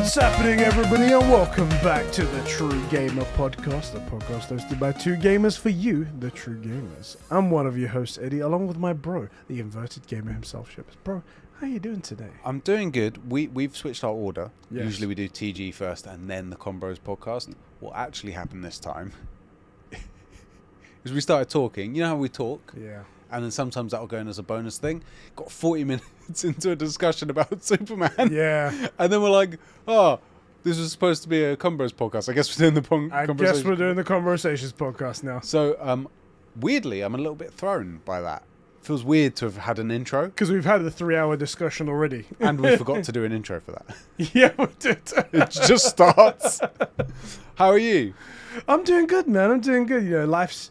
What's happening, everybody, and welcome back to the True Gamer Podcast, a podcast hosted by two gamers for you, the True Gamers. I'm one of your hosts, Eddie, along with my bro, the inverted gamer himself, Ships. Bro, how you doing today? I'm doing good. We've switched our order. Yes. Usually we do TG first and then the Conbros podcast. What actually happened this time is we started talking. You know how we talk? Yeah. And then sometimes that'll go in as a bonus thing. Got 40 minutes into a discussion about Superman. Yeah. And then we're like, oh, this was supposed to be a Conbros podcast. I guess we're doing the Conbrosations podcast now. So, weirdly, I'm a little bit thrown by that. Feels weird to have had an intro. Because we've had a 3-hour discussion already. And we forgot to do an intro for that. Yeah, we did. It just starts. How are you? I'm doing good, man. I'm doing good. You know, life's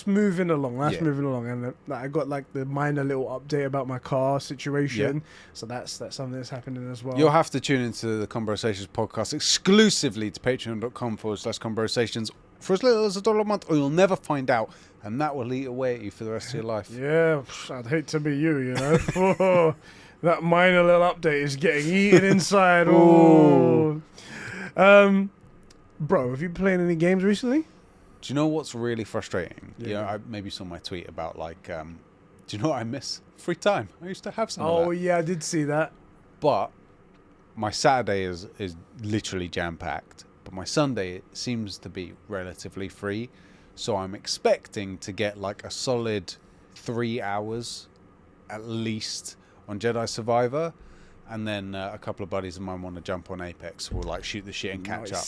moving along. Moving along, and I got like the minor little update about my car situation. Yeah. So that's something that's happening as well. You'll have to tune into the Conbrosations podcast exclusively to patreon.com/Conbrosations for as little as $1 a month, or you'll never find out, and that will eat away at you for the rest of your life. Yeah, I'd hate to be you know. That minor little update is getting eaten inside. Oh. Bro, have you been playing any games recently? Do you know what's really frustrating? Yeah. You know, I maybe saw my tweet about like, do you know what I miss? Free time. I used to have some of that. Oh, yeah, I did see that. But my Saturday is literally jam-packed. But my Sunday seems to be relatively free. So I'm expecting to get like a solid 3 hours at least on Jedi Survivor. And then a couple of buddies of mine want to jump on Apex. We'll like shoot the shit and catch up.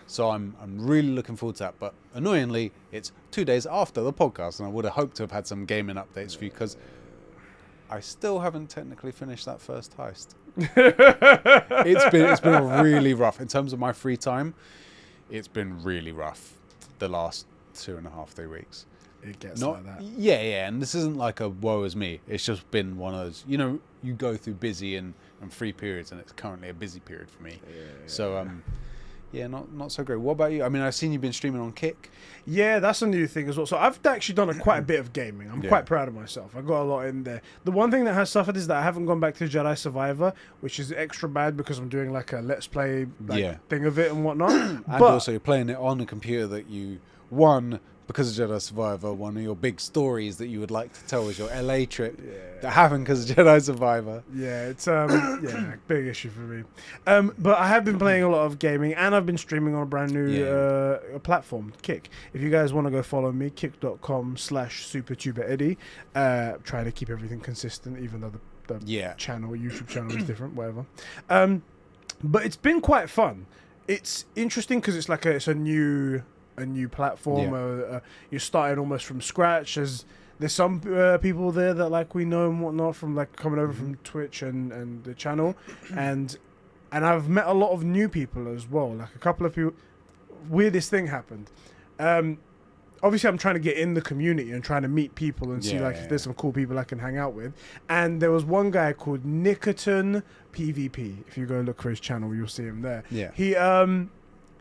So I'm really looking forward to that. But annoyingly, it's 2 days after the podcast, and I would have hoped to have had some gaming updates for you because I still haven't technically finished that first heist. It's been really rough in terms of my free time. It's been really rough the last 2.5, 3 weeks. It gets like that. Yeah, and this isn't like a woe is me. It's just been one of those, you know, you go through busy and free periods, and it's currently a busy period for me. Yeah, not so great. What about you? I mean, I've seen you've been streaming on Kick. Yeah, that's a new thing as well. So I've actually done quite a bit of gaming. I'm quite proud of myself. I got a lot in there. The one thing that has suffered is that I haven't gone back to Jedi Survivor, which is extra bad because I'm doing like a Let's Play thing of it and whatnot. And also you're playing it on a computer that you won. Because of Jedi Survivor, one of your big stories that you would like to tell was your LA trip that happened because of Jedi Survivor. Yeah, it's big issue for me. But I have been playing a lot of gaming, and I've been streaming on a brand new platform, Kick. If you guys want to go follow me, kick.com/SuperTuberEddie. Trying to keep everything consistent, even though the YouTube channel is different, whatever. But it's been quite fun. It's interesting because it's like it's a new platform. You're starting almost from scratch. There's some people there that like we know and whatnot from like coming over from Twitch and the channel, and I've met a lot of new people as well. Like a couple of people. Weirdest thing happened. Obviously, I'm trying to get in the community and trying to meet people and see if there's some cool people I can hang out with. And there was one guy called Nickerton PvP. If you go look for his channel, you'll see him there. Yeah.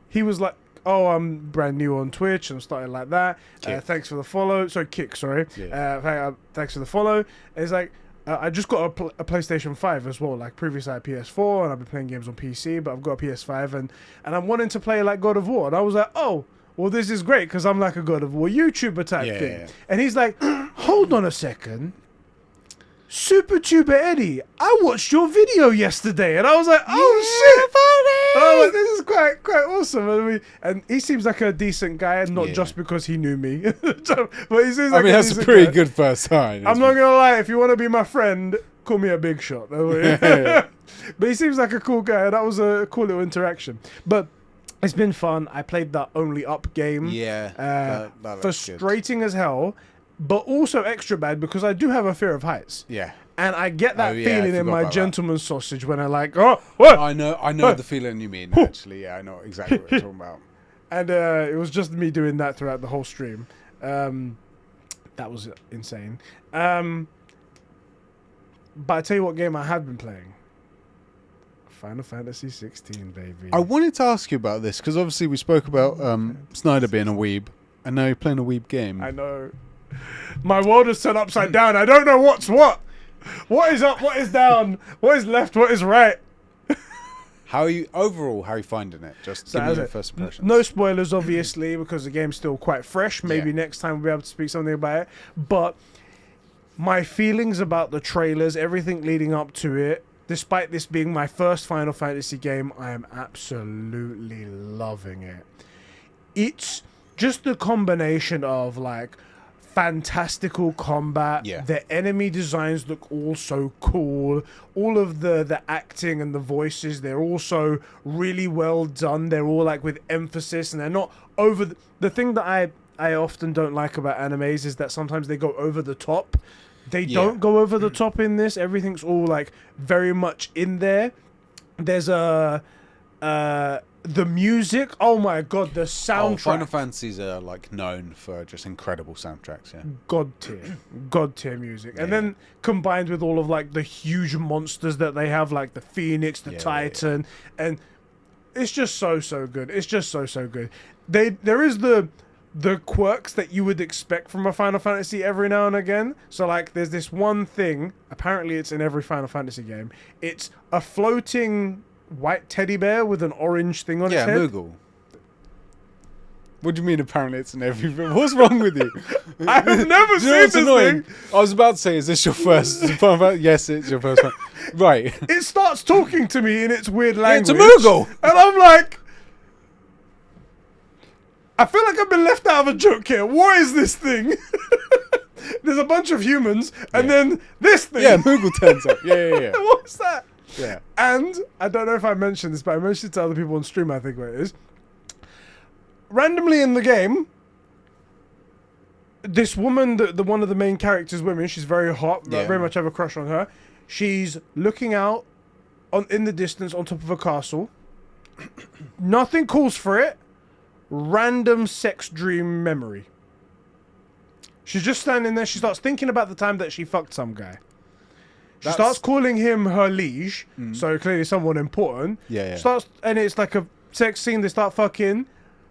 He was like, oh, I'm brand new on Twitch. I'm starting like that. Thanks for the follow. Sorry, Kick, sorry. Yeah. Thanks for the follow. And it's like, I just got a PlayStation 5 as well. Like, previously I had PS4, and I've been playing games on PC, but I've got a PS5, and I'm wanting to play, like, God of War. And I was like, oh, well, this is great, because I'm, like, a God of War YouTuber type thing. Yeah. And he's like, hold on a second. SuperTuber Eddie, I watched your video yesterday, and I was like, "Oh shit!" Funny. And I was like, "This is quite awesome." And he seems like a decent guy, and not just because he knew me. But he seems like that's a pretty good first sign. I'm not gonna lie. If you want to be my friend, call me a big shot. But he seems like a cool guy. That was a cool little interaction. But it's been fun. I played that Only Up game. Yeah, that frustrating as hell. But also extra bad because I do have a fear of heights. Yeah. And I get that feeling in my gentleman's sausage when I like, oh, what? I know the feeling you mean, actually. Yeah, I know exactly what you're talking about. And it was just me doing that throughout the whole stream. That was insane. But I tell you what game I have been playing. Final Fantasy 16, baby. I wanted to ask you about this because obviously we spoke about Snyder being a weeb. And now you're playing a weeb game. I know. My world is turned upside down. I don't know what's what. What is up? What is down? What is left? What is right? How are you finding it? Just give me your first impressions. No spoilers, obviously, because the game's still quite fresh. Maybe next time we'll be able to speak something about it. But my feelings about the trailers, everything leading up to it, despite this being my first Final Fantasy game, I am absolutely loving it. It's just the combination of like fantastical combat. Yeah. The enemy designs look all so cool. All of the acting and the voices, they're also really well done. They're all like with emphasis, and they're not over the thing that I often don't like about animes is that sometimes they go over the top. They don't go over the top in this. Everything's all like very much in there. There's the music, oh my god, the soundtrack. Final Fantasies are like known for just incredible soundtracks, yeah. God tier music. And then combined with all of like the huge monsters that they have, like the Phoenix, the Titan, and it's just so good. It's just so good. There is the quirks that you would expect from a Final Fantasy every now and again. So like there's this one thing, apparently it's in every Final Fantasy game. It's a floating white teddy bear with an orange thing on its head. Yeah, Moogle. What do you mean apparently it's in every... What's wrong with you? I have never seen this thing. I was about to say, is this your first... Yes, it's your first one. Right. It starts talking to me in its weird language. Yeah, it's a Moogle! And I'm like... I feel like I've been left out of a joke here. What is this thing? There's a bunch of humans, and then this thing. Yeah, Moogle turns up. Yeah. What's that? Yeah. And I don't know if I mentioned this, but I mentioned it to other people on stream, I think where it is. Randomly in the game, this woman, the one of the main characters' women, she's very hot, very much have a crush on her. She's looking out in the distance on top of a castle. Nothing calls for it. Random sex dream memory. She's just standing there. She starts thinking about the time that she fucked some guy. She starts calling him her liege, so clearly someone important. Yeah. Starts, and it's like a sex scene. They start fucking.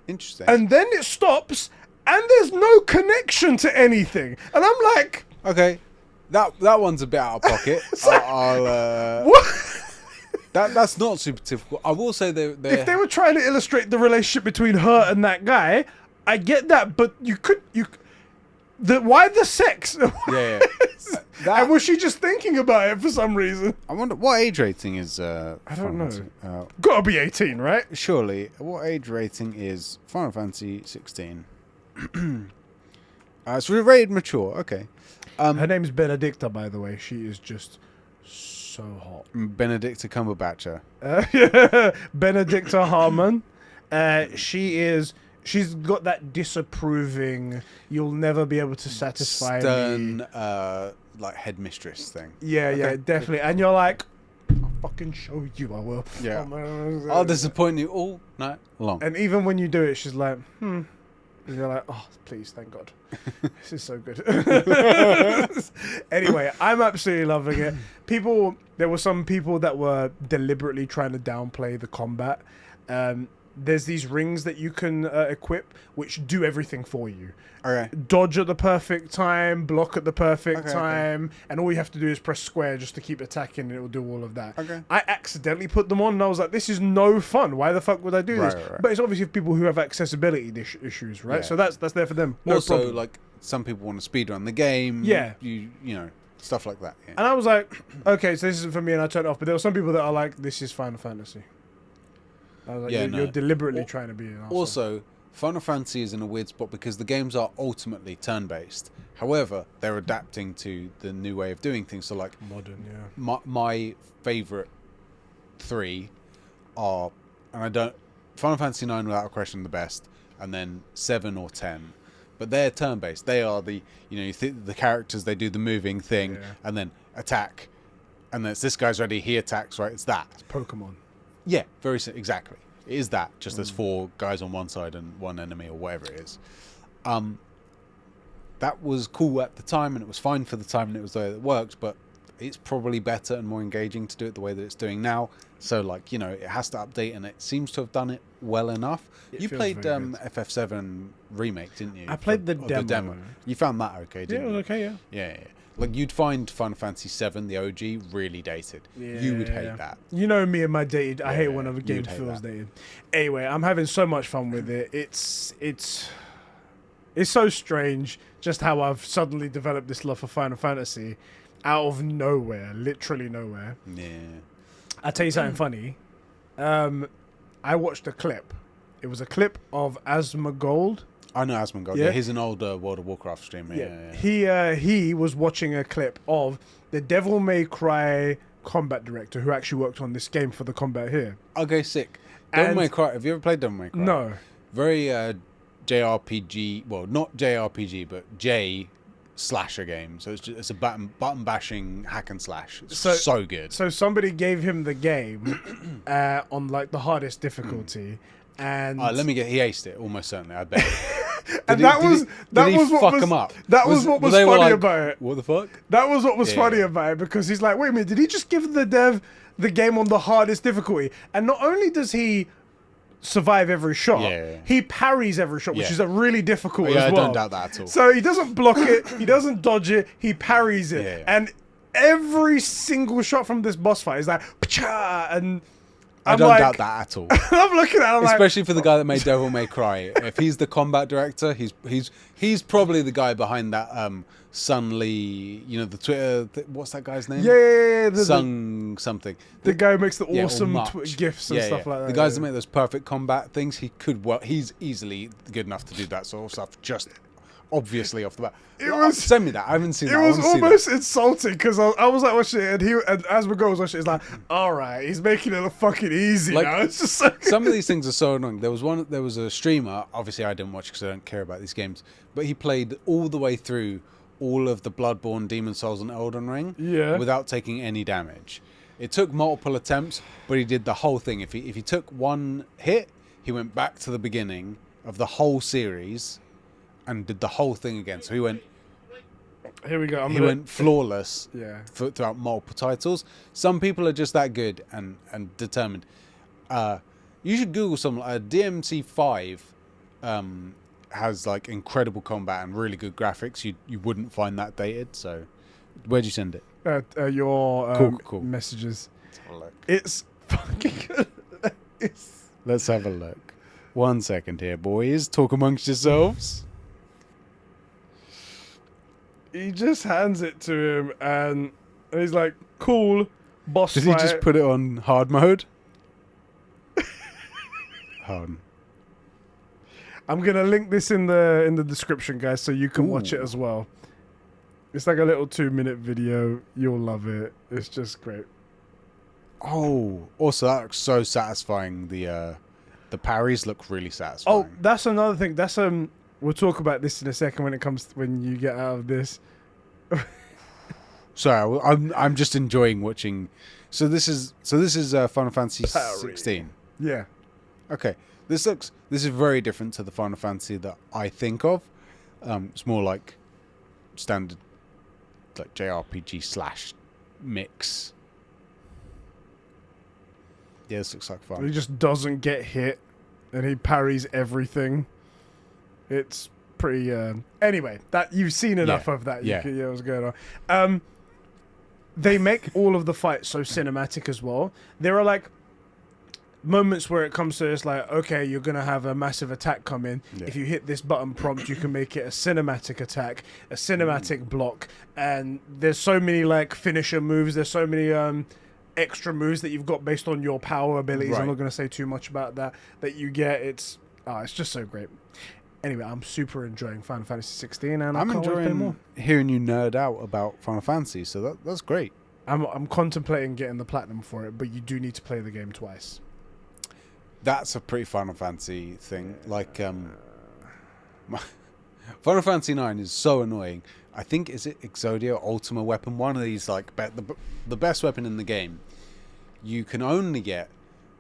Interesting. And then it stops, and there's no connection to anything. And I'm like, okay, that one's a bit out of pocket. what? That's not super typical. I will say if they were trying to illustrate the relationship between her and that guy, I get that, but why the sex? Yeah. And was she just thinking about it for some reason? I wonder what age rating is. I don't know. Gotta be 18, right? Surely. What age rating is Final Fantasy 16? It's rated mature. Okay. Her name's Benedicta, by the way. She is just so hot. Benedicta Cumberbatcher. Benedicta Harmon. She's got that disapproving, you'll never be able to satisfy stern, me. Like headmistress thing. Yeah, definitely. And you're like, I'll fucking show you, I will. Yeah. I'll disappoint you all night long. And even when you do it, she's like, And you're like, oh, please, thank God. This is so good. Anyway, I'm absolutely loving it. There were some people that were deliberately trying to downplay the combat. There's these rings that you can equip, which do everything for you. Okay. Dodge at the perfect time, block at the perfect time, and all you have to do is press square just to keep attacking, and it will do all of that. Okay. I accidentally put them on, and I was like, this is no fun. Why the fuck would I do this? Right. But it's obviously for people who have accessibility issues, right? Yeah. So that's there for them. No also, problem. like, some people want to speedrun the game. Yeah. You know, stuff like that. Yeah. And I was like, okay, so this isn't for me, and I turned it off. But there were some people that are like, this is Final Fantasy. I was like, you're deliberately trying to be an arsehole. Also, Final Fantasy is in a weird spot because the games are ultimately turn-based. However, they're adapting to the new way of doing things. So, like, modern, yeah. My favourite three are, Final Fantasy 9 without a question the best, and then 7 or 10. But they're turn-based. They are the characters, they do the moving thing, and then attack. And then it's this guy's ready, he attacks, right? It's that. It's Pokemon. Yeah, exactly. It is that. Just there's 4 guys on one side and 1 enemy or whatever it is. That was cool at the time, and it was fine for the time, and it was the way that it worked, but it's probably better and more engaging to do it the way that it's doing now. So, like, it has to update, and it seems to have done it well enough. You played FF7 Remake, didn't you? I played the demo. You found that okay, didn't you? Yeah, it was okay, yeah. Yeah. Like, you'd find Final Fantasy VII, the OG, really dated. You would hate that. You know me and my dated. I hate when a game feels dated. Anyway, I'm having so much fun with it. It's so strange just how I've suddenly developed this love for Final Fantasy out of nowhere, literally nowhere. Yeah. I'll tell you something funny. I watched a clip. It was a clip of Asmongold. I know Asmongold. Yeah, he's an older World of Warcraft streamer. Yeah. He was watching a clip of the Devil May Cry combat director who actually worked on this game for the combat here. Okay, sick. Devil May Cry. Have you ever played Devil May Cry? No. Very JRPG. Well, not JRPG, but J slasher game. So it's a button bashing hack and slash. It's so good. So somebody gave him the game on like the hardest difficulty, and he aced it almost certainly. I bet. And that was what fuck him up. That was what was funny about it. What the fuck? That was what was funny about it, because he's like, wait a minute, did he just give the dev the game on the hardest difficulty? And not only does he survive every shot, he parries every shot, which is a really difficult as well. I don't doubt that at all. So he doesn't block it, he doesn't dodge it, he parries it. And every single shot from this boss fight is like, Pcha! And I don't doubt that at all. I'm looking at him especially for the guy that made Devil May Cry. If he's the combat director, he's probably the guy behind that Sun Lee, you know, the Twitter, what's that guy's name? Yeah. Sun something. The guy who makes the awesome GIFs and stuff like that. The guys that make those perfect combat things, he's easily good enough to do that sort of stuff, just obviously off the bat. Send me that. I haven't seen that. It was almost insulting, because I was like watching it, and as Miguel was watching it, it's like, all right, he's making it look fucking easy now. It's just like some of these things are so annoying. There was a streamer, obviously I didn't watch because I don't care about these games, but he played all the way through all of the Bloodborne, Demon Souls, and Elden Ring without taking any damage. It took multiple attempts, but he did the whole thing. If he took one hit, he went back to the beginning of the whole series and did the whole thing again. So he went. Here we go. He went flawless. Throughout multiple titles. Some people are just that good and determined. You should Google some. DMC5 has like incredible combat and really good graphics. You wouldn't find that dated. So, where'd you send it? Your cool. messages. Let's have a look. It's fucking good. Let's have a look. 1 second here, boys. Talk amongst yourselves. He just hands it to him, and he's like, cool, boss fight. Did he just put it on hard mode? Hard. I'm going to link this in the description, guys, so you can watch it as well. It's like a little 2-minute video. You'll love it. It's just great. Oh, also that looks so satisfying. The parries look really satisfying. Oh, that's another thing. That's we'll talk about this in a second when you get out of this. Sorry, I'm just enjoying watching. So this is Final Fantasy 16. Yeah. Okay. This is very different to the Final Fantasy that I think of. It's more like standard, like JRPG / mix. Yeah, this looks like fun. He just doesn't get hit, and he parries everything. It's pretty. Anyway, that you've seen enough of that. You can, what's going on? They make all of the fights so cinematic as well. There are like moments where it comes to it's like, okay, you're gonna have a massive attack come in. If you hit this button prompt, you can make it a cinematic attack, a cinematic block, and there's so many like finisher moves. There's so many extra moves that you've got based on your power abilities. I'm not gonna say too much about that you get. It's just so great. Anyway, I'm super enjoying Final Fantasy 16, and I'm enjoying hearing you nerd out about Final Fantasy. So that's great. I'm contemplating getting the platinum for it, but you do need to play the game twice. That's a pretty Final Fantasy thing. Like, Final Fantasy 9 is so annoying. I think, is it Exodia or Ultima Weapon? One of these, like, the best weapon in the game. You can only get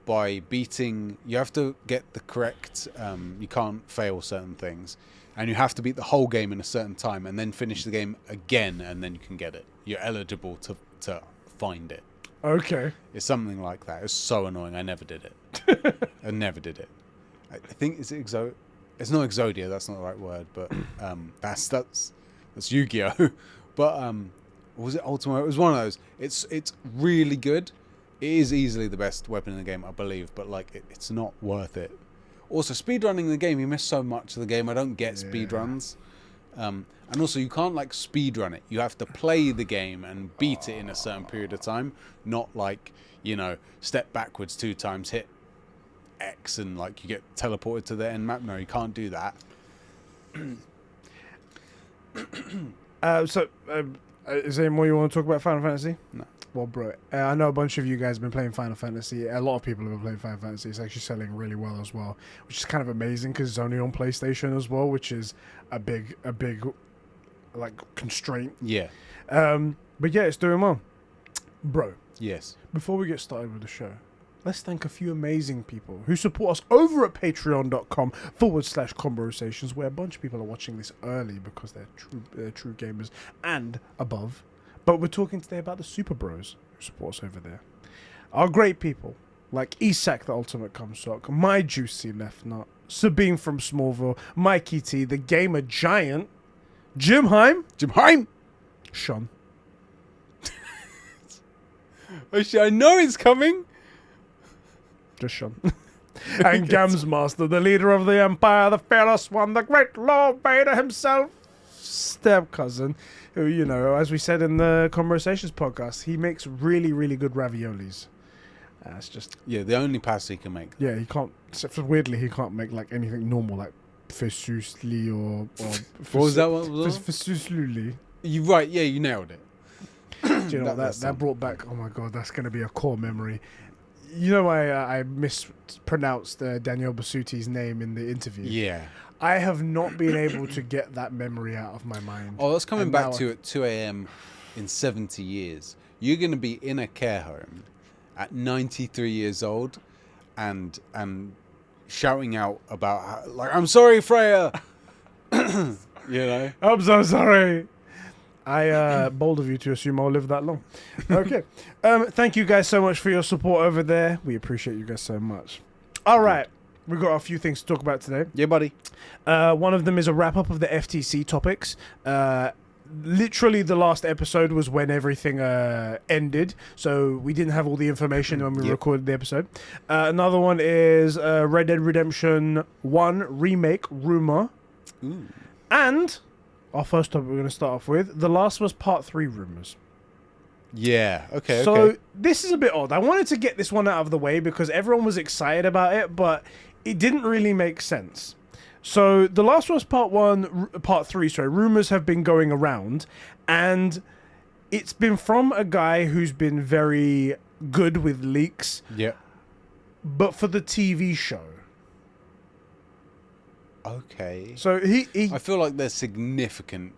by beating. You have to get the correct. You can't fail certain things, and you have to beat the whole game in a certain time, and then finish the game again, and then you can get it. You're eligible to find it. Okay. It's something like that. It's so annoying. I never did it. I never did it. I think it's It's not Exodia. That's not the right word. But that's Yu-Gi-Oh. But Or was it Ultimate? It was one of those. It's really good. It is easily the best weapon in the game, I believe, but like it's not worth it. Also, speedrunning the game, you miss so much of the game. I don't get speedruns. And also, you can't like speedrun it. You have to play the game and beat it in a certain period of time. Not like, step backwards 2 times, hit X, and like you get teleported to the end map. No, you can't do that. Is there any more you want to talk about Final Fantasy? No. Well, bro, I know a bunch of you guys have been playing Final Fantasy. A lot of people have been playing Final Fantasy. It's actually selling really well as well, which is kind of amazing because it's only on PlayStation as well, which is a big like constraint. Yeah. But yeah, it's doing well, bro. Yes. Before we get started with the show, let's thank a few amazing people who support us over at patreon.com/Conbrosations, where a bunch of people are watching this early because they're true gamers and above. But we're talking today about the Super Bros who support us over there. Our great people, like Isak the Ultimate Cumsock, My Juicy Left Nut, Sabine from Smallville, Mikey T, the Gamer Giant, Jim Heim, Sean. I know it's coming. Just Sean. And Gams Master, the leader of the Empire, the fearless one, the great Lord Vader himself, step cousin, who, as we said in the Conbrosations podcast, he makes really, really good raviolis. It's just... Yeah, the only pasta he can make. Yeah, he can't... Weirdly, he can't make, like, anything normal, like fettuccine or what was that one? Fettuccine. You're right, yeah, you nailed it. Do you know that brought back... Oh, my God, that's going to be a core memory. You know why I mispronounced Daniel Basuti's name in the interview? Yeah. I have not been able to get that memory out of my mind. Oh, that's coming back to at 2 a.m. in 70 years. You're going to be in a care home at 93 years old and shouting out about, how, like, I'm sorry, Freya. I'm so sorry. Bold of you to assume I'll live that long. Okay. Thank you guys so much for your support over there. We appreciate you guys so much. All right. We've got a few things to talk about today. Yeah, buddy. One of them is a wrap-up of the FTC topics. Literally, the last episode was when everything ended, so we didn't have all the information when we recorded the episode. Another one is Red Dead Redemption 1 Remake Rumor. Ooh. And our first topic we're going to start off with, The Last of Us Part 3 rumors. Yeah, okay, So this is a bit odd. I wanted to get this one out of the way because everyone was excited about it, but it didn't really make sense. So The Last of Us Part 3, rumors have been going around, and it's been from a guy who's been very good with leaks. Yeah. But for the TV show. Okay. So he I feel like there's significant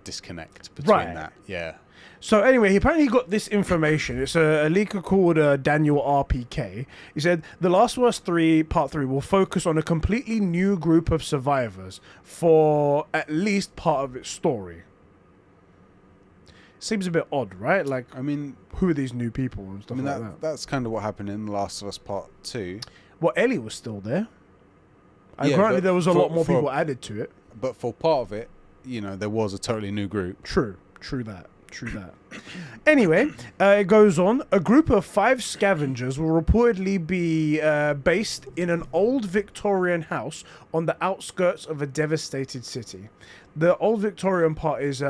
disconnect between that. Yeah. So anyway, he apparently got this information. It's a leaker called Daniel RPK. He said, The Last of Us 3 Part 3 will focus on a completely new group of survivors for at least part of its story. Seems a bit odd, right? Like, I mean, who are these new people and stuff like that? That's kind of what happened in The Last of Us Part 2. Well, Ellie was still there. And currently there was a lot more people added to it. But for part of it, there was a totally new group. True that. Anyway, it goes on. A group of 5 scavengers will reportedly be based in an old Victorian house on the outskirts of a devastated city. The old Victorian part is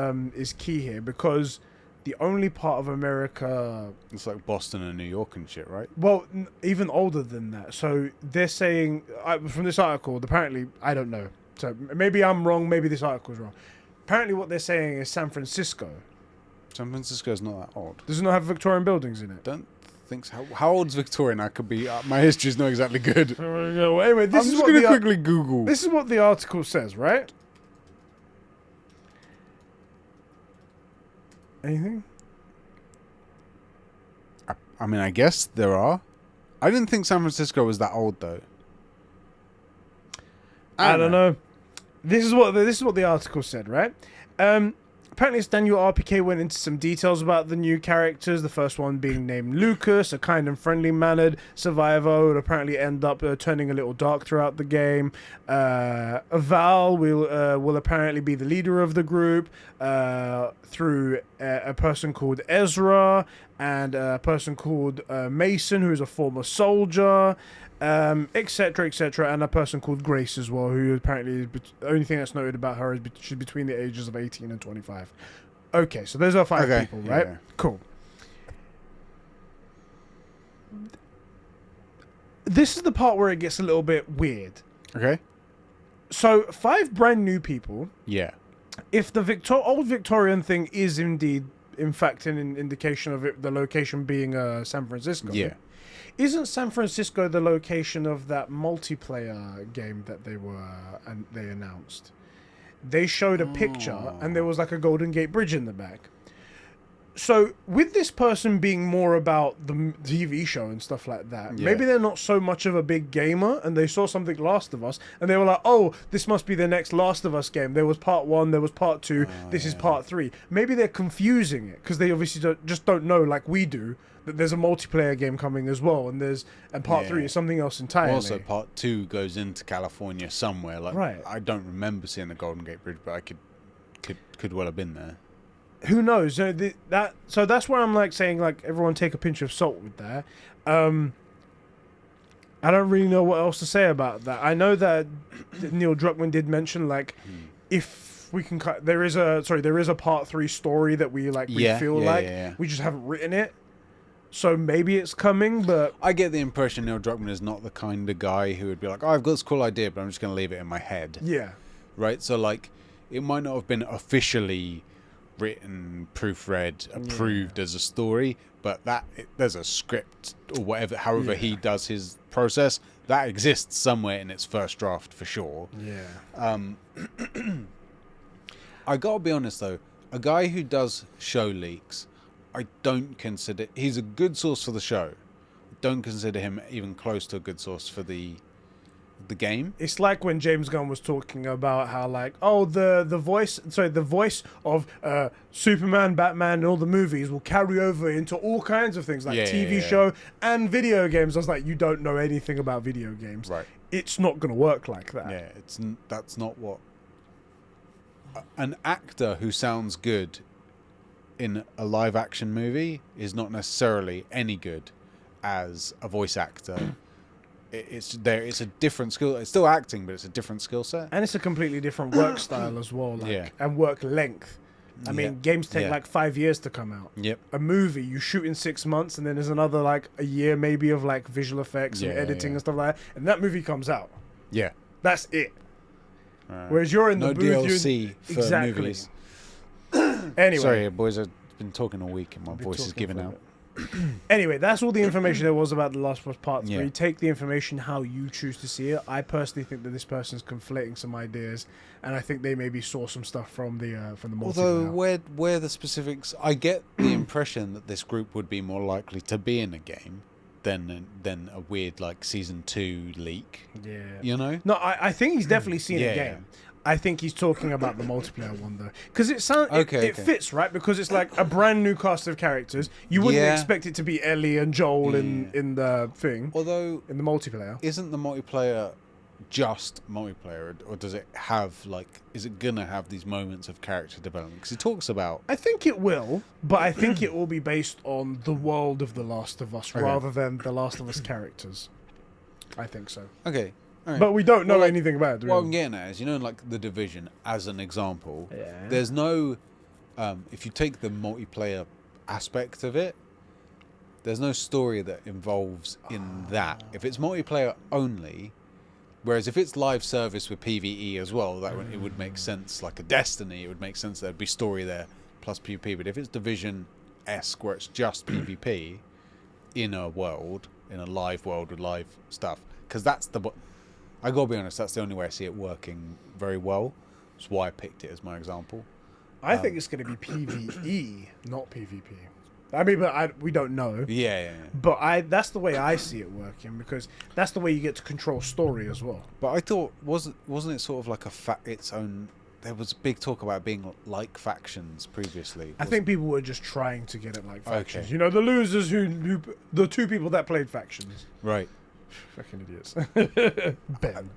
key here because the only part of America... It's like Boston and New York and shit, right? Well, even older than that. So they're saying, from this article, apparently, I don't know. So maybe I'm wrong, maybe this article's wrong. Apparently what they're saying is San Francisco. San Francisco's not that old. Does it not have Victorian buildings in it? Don't think so. How old is Victorian? I could be... my history's not exactly good. Anyway, I'm just going to quickly Google. This is what the article says, right? Anything? I mean, I guess there are. I didn't think San Francisco was that old, though. I don't know. This is what the article said, right? apparently it's Daniel RPK went into some details about the new characters. The first one being named Lucas, a kind and friendly-mannered survivor who would apparently end up turning a little dark throughout the game. Val will apparently be the leader of the group through a person called Ezra and a person called Mason, who is a former soldier. Etc., etc., and a person called Grace as well, who apparently the only thing that's noted about her is she's between the ages of 18 and 25. Okay, so those are 5 people, right? Yeah. Cool. This is the part where it gets a little bit weird. Okay. So 5 brand new people. Yeah. If the old Victorian thing is indeed, in fact, an indication of it, the location being San Francisco. Yeah. Isn't San Francisco the location of that multiplayer game that they announced? They showed a picture and there was like a Golden Gate Bridge in the back. So with this person being more about the TV show and stuff like that, maybe they're not so much of a big gamer and they saw something Last of Us and they were like, oh, this must be the next Last of Us game. There was part 1, there was part 2, this is part 3. Maybe they're confusing it because they obviously don't know like we do that there's a multiplayer game coming as well, and part 3 is something else entirely. Also, part 2 goes into California somewhere. Like, right. I don't remember seeing the Golden Gate Bridge, but I could well have been there. Who knows? So that's where I'm like saying like everyone take a pinch of salt with that. I don't really know what else to say about that. I know that Neil Druckmann did mention like if we can cut, there is a part 3 story that we feel we just haven't written it. So maybe it's coming, but I get the impression Neil Druckmann is not the kind of guy who would be like, oh, I've got this cool idea, but I'm just going to leave it in my head. Yeah. Right? So, like, it might not have been officially written, proofread, approved as a story, but there's a script or whatever, however he does his process, that exists somewhere in its first draft for sure. Yeah. I got to be honest, though, a guy who does show leaks, I don't consider... He's a good source for the show. Don't consider him even close to a good source for the game. It's like when James Gunn was talking about how like, oh, the voice of Superman, Batman, and all the movies will carry over into all kinds of things like TV show and video games. I was like, you don't know anything about video games. Right. It's not going to work like that. Yeah, that's not what... An actor who sounds good in a live action movie is not necessarily any good as a voice actor. It's a different skill. It's still acting, but it's a different skill set, and it's a completely different work style as well. And work length. I mean, games take like 5 years to come out. Yep. A movie you shoot in 6 months, and then there's another like a year maybe of like visual effects and editing and stuff like that, and that movie comes out. Yeah. That's it. Whereas you're in the booth, DLC for movies. Anyway, sorry, boys. I've been talking all week, and my voice is giving out. Anyway, that's all the information there was about The Last of Us Part 3. Yeah. Take the information how you choose to see it. I personally think that this person's conflating some ideas, and I think they maybe saw some stuff from the multiplayer. Although, where the specifics... I get the impression that this group would be more likely to be in a game than a weird, like, Season 2 leak. Yeah. You know? No, I think he's definitely seen a game. I think he's talking about the multiplayer one though, because it fits, right? Because it's like a brand new cast of characters. You wouldn't expect it to be Ellie and Joel in the thing. Although in the multiplayer, isn't the multiplayer just multiplayer, or does it have is it gonna have these moments of character development? Because he talks about. I think it will, but I think it will be based on the world of The Last of Us rather than The Last of Us characters. I think so. Okay. Right. But we don't know anything about it. Really. What I'm getting at is, like The Division as an example, there's no, if you take the multiplayer aspect of it, there's no story that involves in that. If it's multiplayer only, whereas if it's live service with PvE as well, it would make sense. Like a Destiny, it would make sense there'd be story there plus PvP. But if it's Division-esque, where it's just PvP in a live world with live stuff, because that's I gotta be honest, that's the only way I see it working very well. That's why I picked it as my example. I think it's going to be PvE, not PvP. I mean, but we don't know. Yeah. But that's the way I see it working, because that's the way you get to control story as well. But I thought, wasn't it sort of like its own there was big talk about being like factions previously. I think people were just trying to get it like factions. Okay. You know, the losers who the two people that played factions. Right. Fucking idiots. Ben.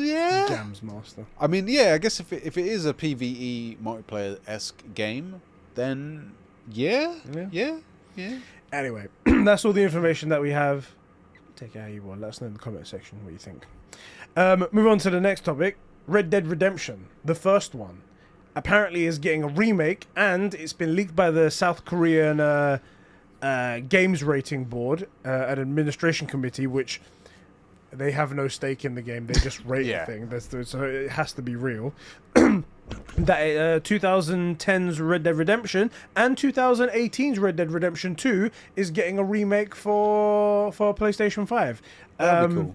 Yeah. Gams master. I mean, yeah. I guess if it is a PvE multiplayer-esque game, then yeah. Anyway, that's all the information that we have. Take it how you want. Let us know in the comment section what you think. Move on to the next topic. Red Dead Redemption, the first one, apparently is getting a remake, and it's been leaked by the South Korean games rating board, an administration committee, which they have no stake in the game. They just rate the thing. So it has to be real. That 2010's Red Dead Redemption and 2018's Red Dead Redemption 2 is getting a remake for PlayStation 5. That'd be cool.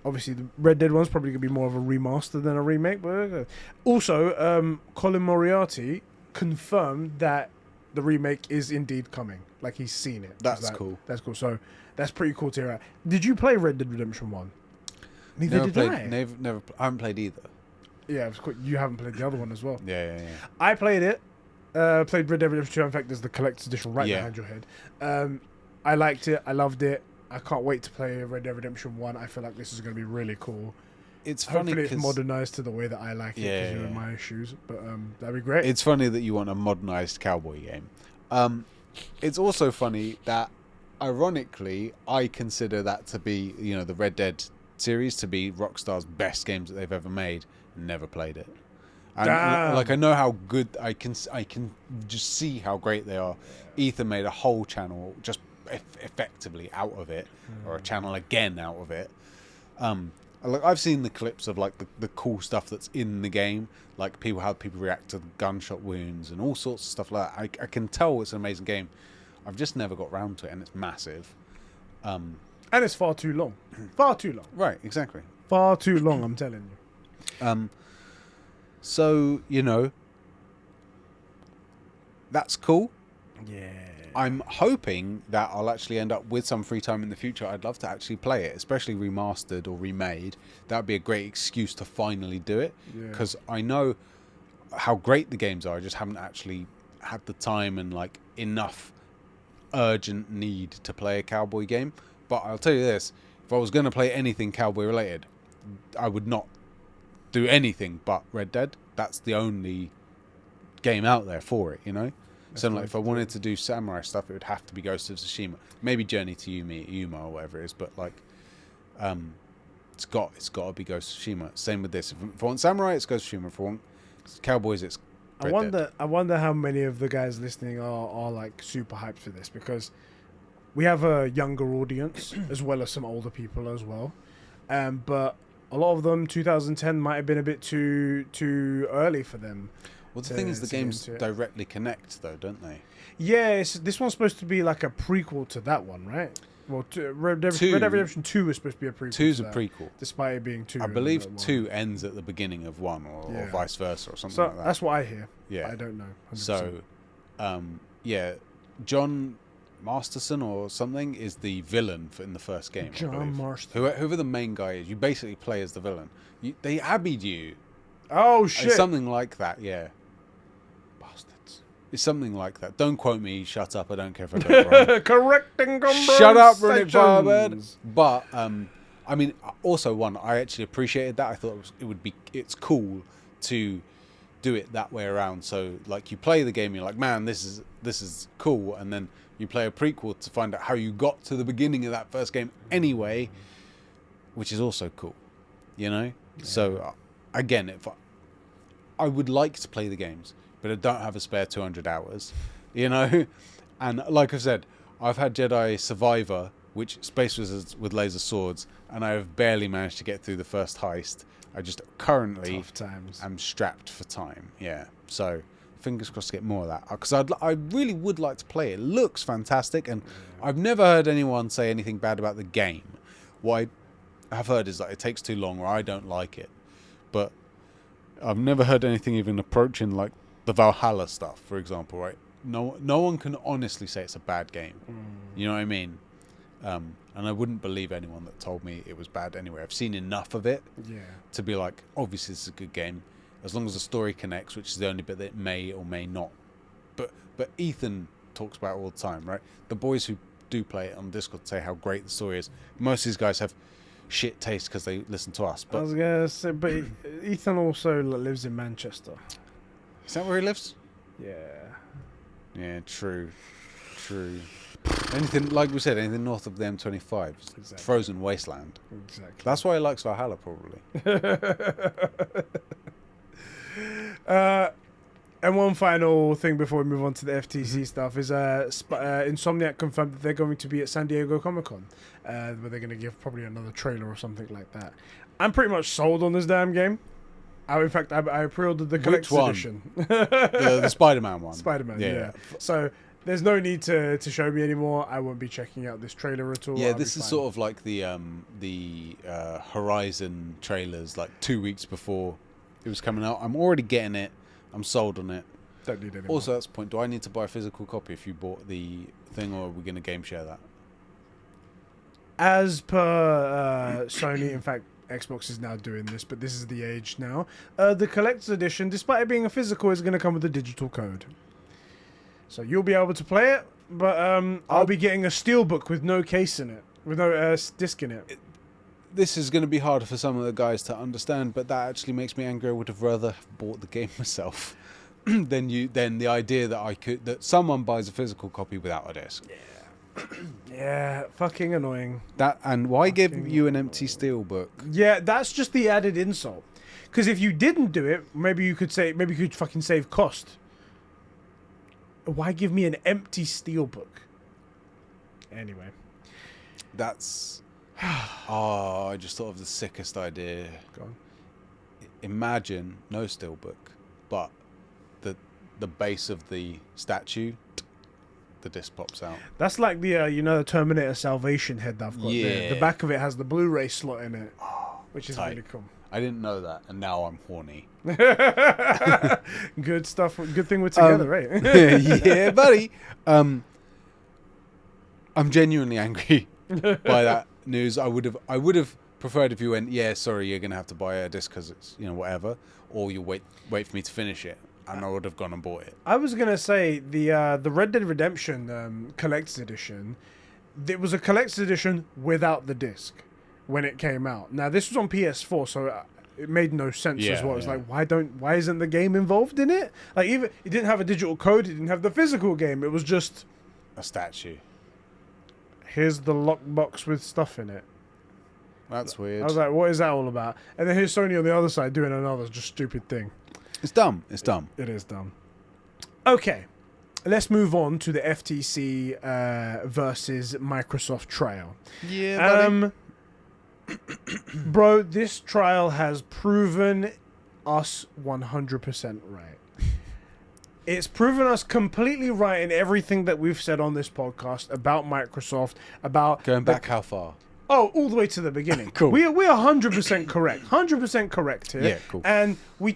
Obviously, the Red Dead one's probably going to be more of a remaster than a remake. But also, Colin Moriarty confirmed that the remake is indeed coming. Like, he's seen it. That's cool. That's cool. So, that's pretty cool to hear. Did you play Red Dead Redemption 1? Neither did I. Never. I haven't played either. Yeah, you haven't played the other one as well. Yeah. I played it. Played Red Dead Redemption 2. In fact, there's the collector's edition right behind your head. I liked it. I loved it. I can't wait to play Red Dead Redemption 1. I feel like this is going to be really cool. It's funny because it's modernized to the way that I like it because you know my issues. But that'd be great. It's funny that you want a modernized cowboy game. It's also funny that, ironically, I consider that to be, the Red Dead series to be Rockstar's best games that they've ever made. Never played it. And I know how good I can just see how great they are. Ethan made a whole channel just effectively out of it, or a channel again out of it. I've seen the clips of like the cool stuff that's in the game, like how people react to the gunshot wounds and all sorts of stuff like that. I can tell it's an amazing game. I've just never got round to it, and it's massive. And it's far too long. Far too long. Right, exactly. Far too long, I'm telling you. So, that's cool. Yeah. I'm hoping that I'll actually end up with some free time in the future. I'd love to actually play it, especially remastered or remade. That would be a great excuse to finally do it, because I know how great the games are. I just haven't actually had the time and like enough urgent need to play a cowboy game. But I'll tell you this, if I was going to play anything cowboy related, I would not do anything but Red Dead. That's the only game out there for it, So like, if I wanted to do samurai stuff, it would have to be Ghost of Tsushima, maybe Journey to Yuma or whatever it is. But like, it's got to be Ghost of Tsushima. Same with this. If I want samurai, it's Ghost of Tsushima. If I want cowboys, it's Red Dead. I wonder how many of the guys listening are like super hyped for this, because we have a younger audience as well as some older people as well, but a lot of them 2010 might have been a bit too early for them. Well, the thing is, the games directly connect, though, don't they? Yeah, this one's supposed to be like a prequel to that one, right? Well, Red Dead Redemption 2 is supposed to be a prequel. 2's a prequel. Despite it being 2. I believe 2 ends at the beginning of 1, or vice versa, or something like that. That's what I hear. Yeah. I don't know. 100%. So, John Masterson or something is the villain in the first game. John Marston. Whoever the main guy is, you basically play as the villain. They abbeyed you. Oh, shit. It's something like that, yeah. Bastards. It's something like that. Don't quote me. Shut up. I don't care if I got it wrong. Correcting Conbrosations. Shut up, Runic Barbed. But, I mean, also, I actually appreciated that. I thought it's cool to do it that way around. So, like, you play the game, you're like, man, this is cool. And then you play a prequel to find out how you got to the beginning of that first game anyway, which is also cool, Yeah. So, again, I would like to play the games, but I don't have a spare 200 hours, And like I said, I've had Jedi Survivor, which Space Wizards with laser swords, and I have barely managed to get through the first heist. I just currently am strapped for time. Yeah. So, fingers crossed to get more of that, because I really would like to play it. It looks fantastic, and I've never heard anyone say anything bad about the game. What I have heard is that it takes too long, or I don't like it, but I've never heard anything even approaching like the Valhalla stuff, for example. Right? No one can honestly say it's a bad game. You know what I mean? And I wouldn't believe anyone that told me it was bad anyway. I've seen enough of it to be like, obviously this is a good game. As long as the story connects, which is the only bit that may or may not. But Ethan talks about it all the time, right? The boys who do play it on Discord say how great the story is. Most of these guys have shit taste because they listen to us. But I was going to say, but Ethan also lives in Manchester. Is that where he lives? Yeah. Yeah, true. Anything, like we said, anything north of the M25, exactly. Frozen wasteland. Exactly. That's why he likes Valhalla, probably. And one final thing before we move on to the FTC stuff is Insomniac confirmed that they're going to be at San Diego Comic-Con, where they're going to give probably another trailer or something like that. I'm pretty much sold on this damn game. In fact, I pre-ordered the collector's edition. The Spider-Man one. Spider-Man, yeah. So there's no need to show me anymore. I won't be checking out this trailer at all. Yeah, this is sort of like the Horizon trailers, like 2 weeks before it was coming out. I'm already getting it. I'm sold on it. Don't need it. Also, that's the point. Do I need to buy a physical copy if you bought the thing, or are we going to game share that? As per Sony, in fact, Xbox is now doing this, but this is the age now. The collector's edition, despite it being a physical, is going to come with a digital code. So you'll be able to play it, but I'll be getting a steelbook with no case in it, with no disc in it. This is going to be harder for some of the guys to understand, but that actually makes me angry. I would have rather have bought the game myself than the idea that someone buys a physical copy without a disc. Yeah, fucking annoying. And why give you an empty steelbook? Yeah, that's just the added insult. Because if you didn't do it, maybe you could fucking save cost. Why give me an empty steelbook? Anyway, that's. I just thought of the sickest idea. Go on. Imagine no steelbook, but the base of the statue, the disc pops out. That's like the the Terminator Salvation head that I've got there. The back of it has the Blu-ray slot in it, which is really cool. I didn't know that, and now I'm horny. Good stuff. Good thing we're together, right? Yeah, buddy. I'm genuinely angry by that news. I would have preferred if you went, yeah, sorry, you're gonna have to buy a disc because it's whatever, or you wait for me to finish it, and I would have gone and bought it. I was gonna say the Red Dead Redemption collector's edition. It was a collector's edition without the disc when it came out. Now this was on PS4, so it made no sense as well. It's like, why isn't the game involved in it? Like, even it didn't have a digital code, it didn't have the physical game. It was just a statue. Here's the lockbox with stuff in it. That's weird. I was like, what is that all about? And then here's Sony on the other side doing another just stupid thing. It's dumb. It's dumb. It is dumb. Okay. Let's move on to the FTC versus Microsoft trial. Yeah, buddy. Bro, this trial has proven us 100% right. It's proven us completely right in everything that we've said on this podcast about Microsoft, about... Going back how far? Oh, all the way to the beginning. Cool. We're 100% correct. 100% correct here. Yeah, cool. And we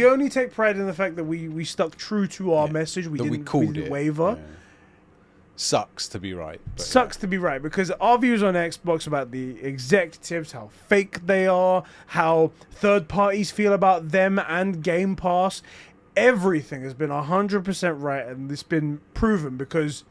only take pride in the fact that we stuck true to our message. We didn't waver. Yeah. Sucks to be right. Sucks to be right, because our views on Xbox about the executives, how fake they are, how third parties feel about them and Game Pass, everything has been 100% right, and it's been proven because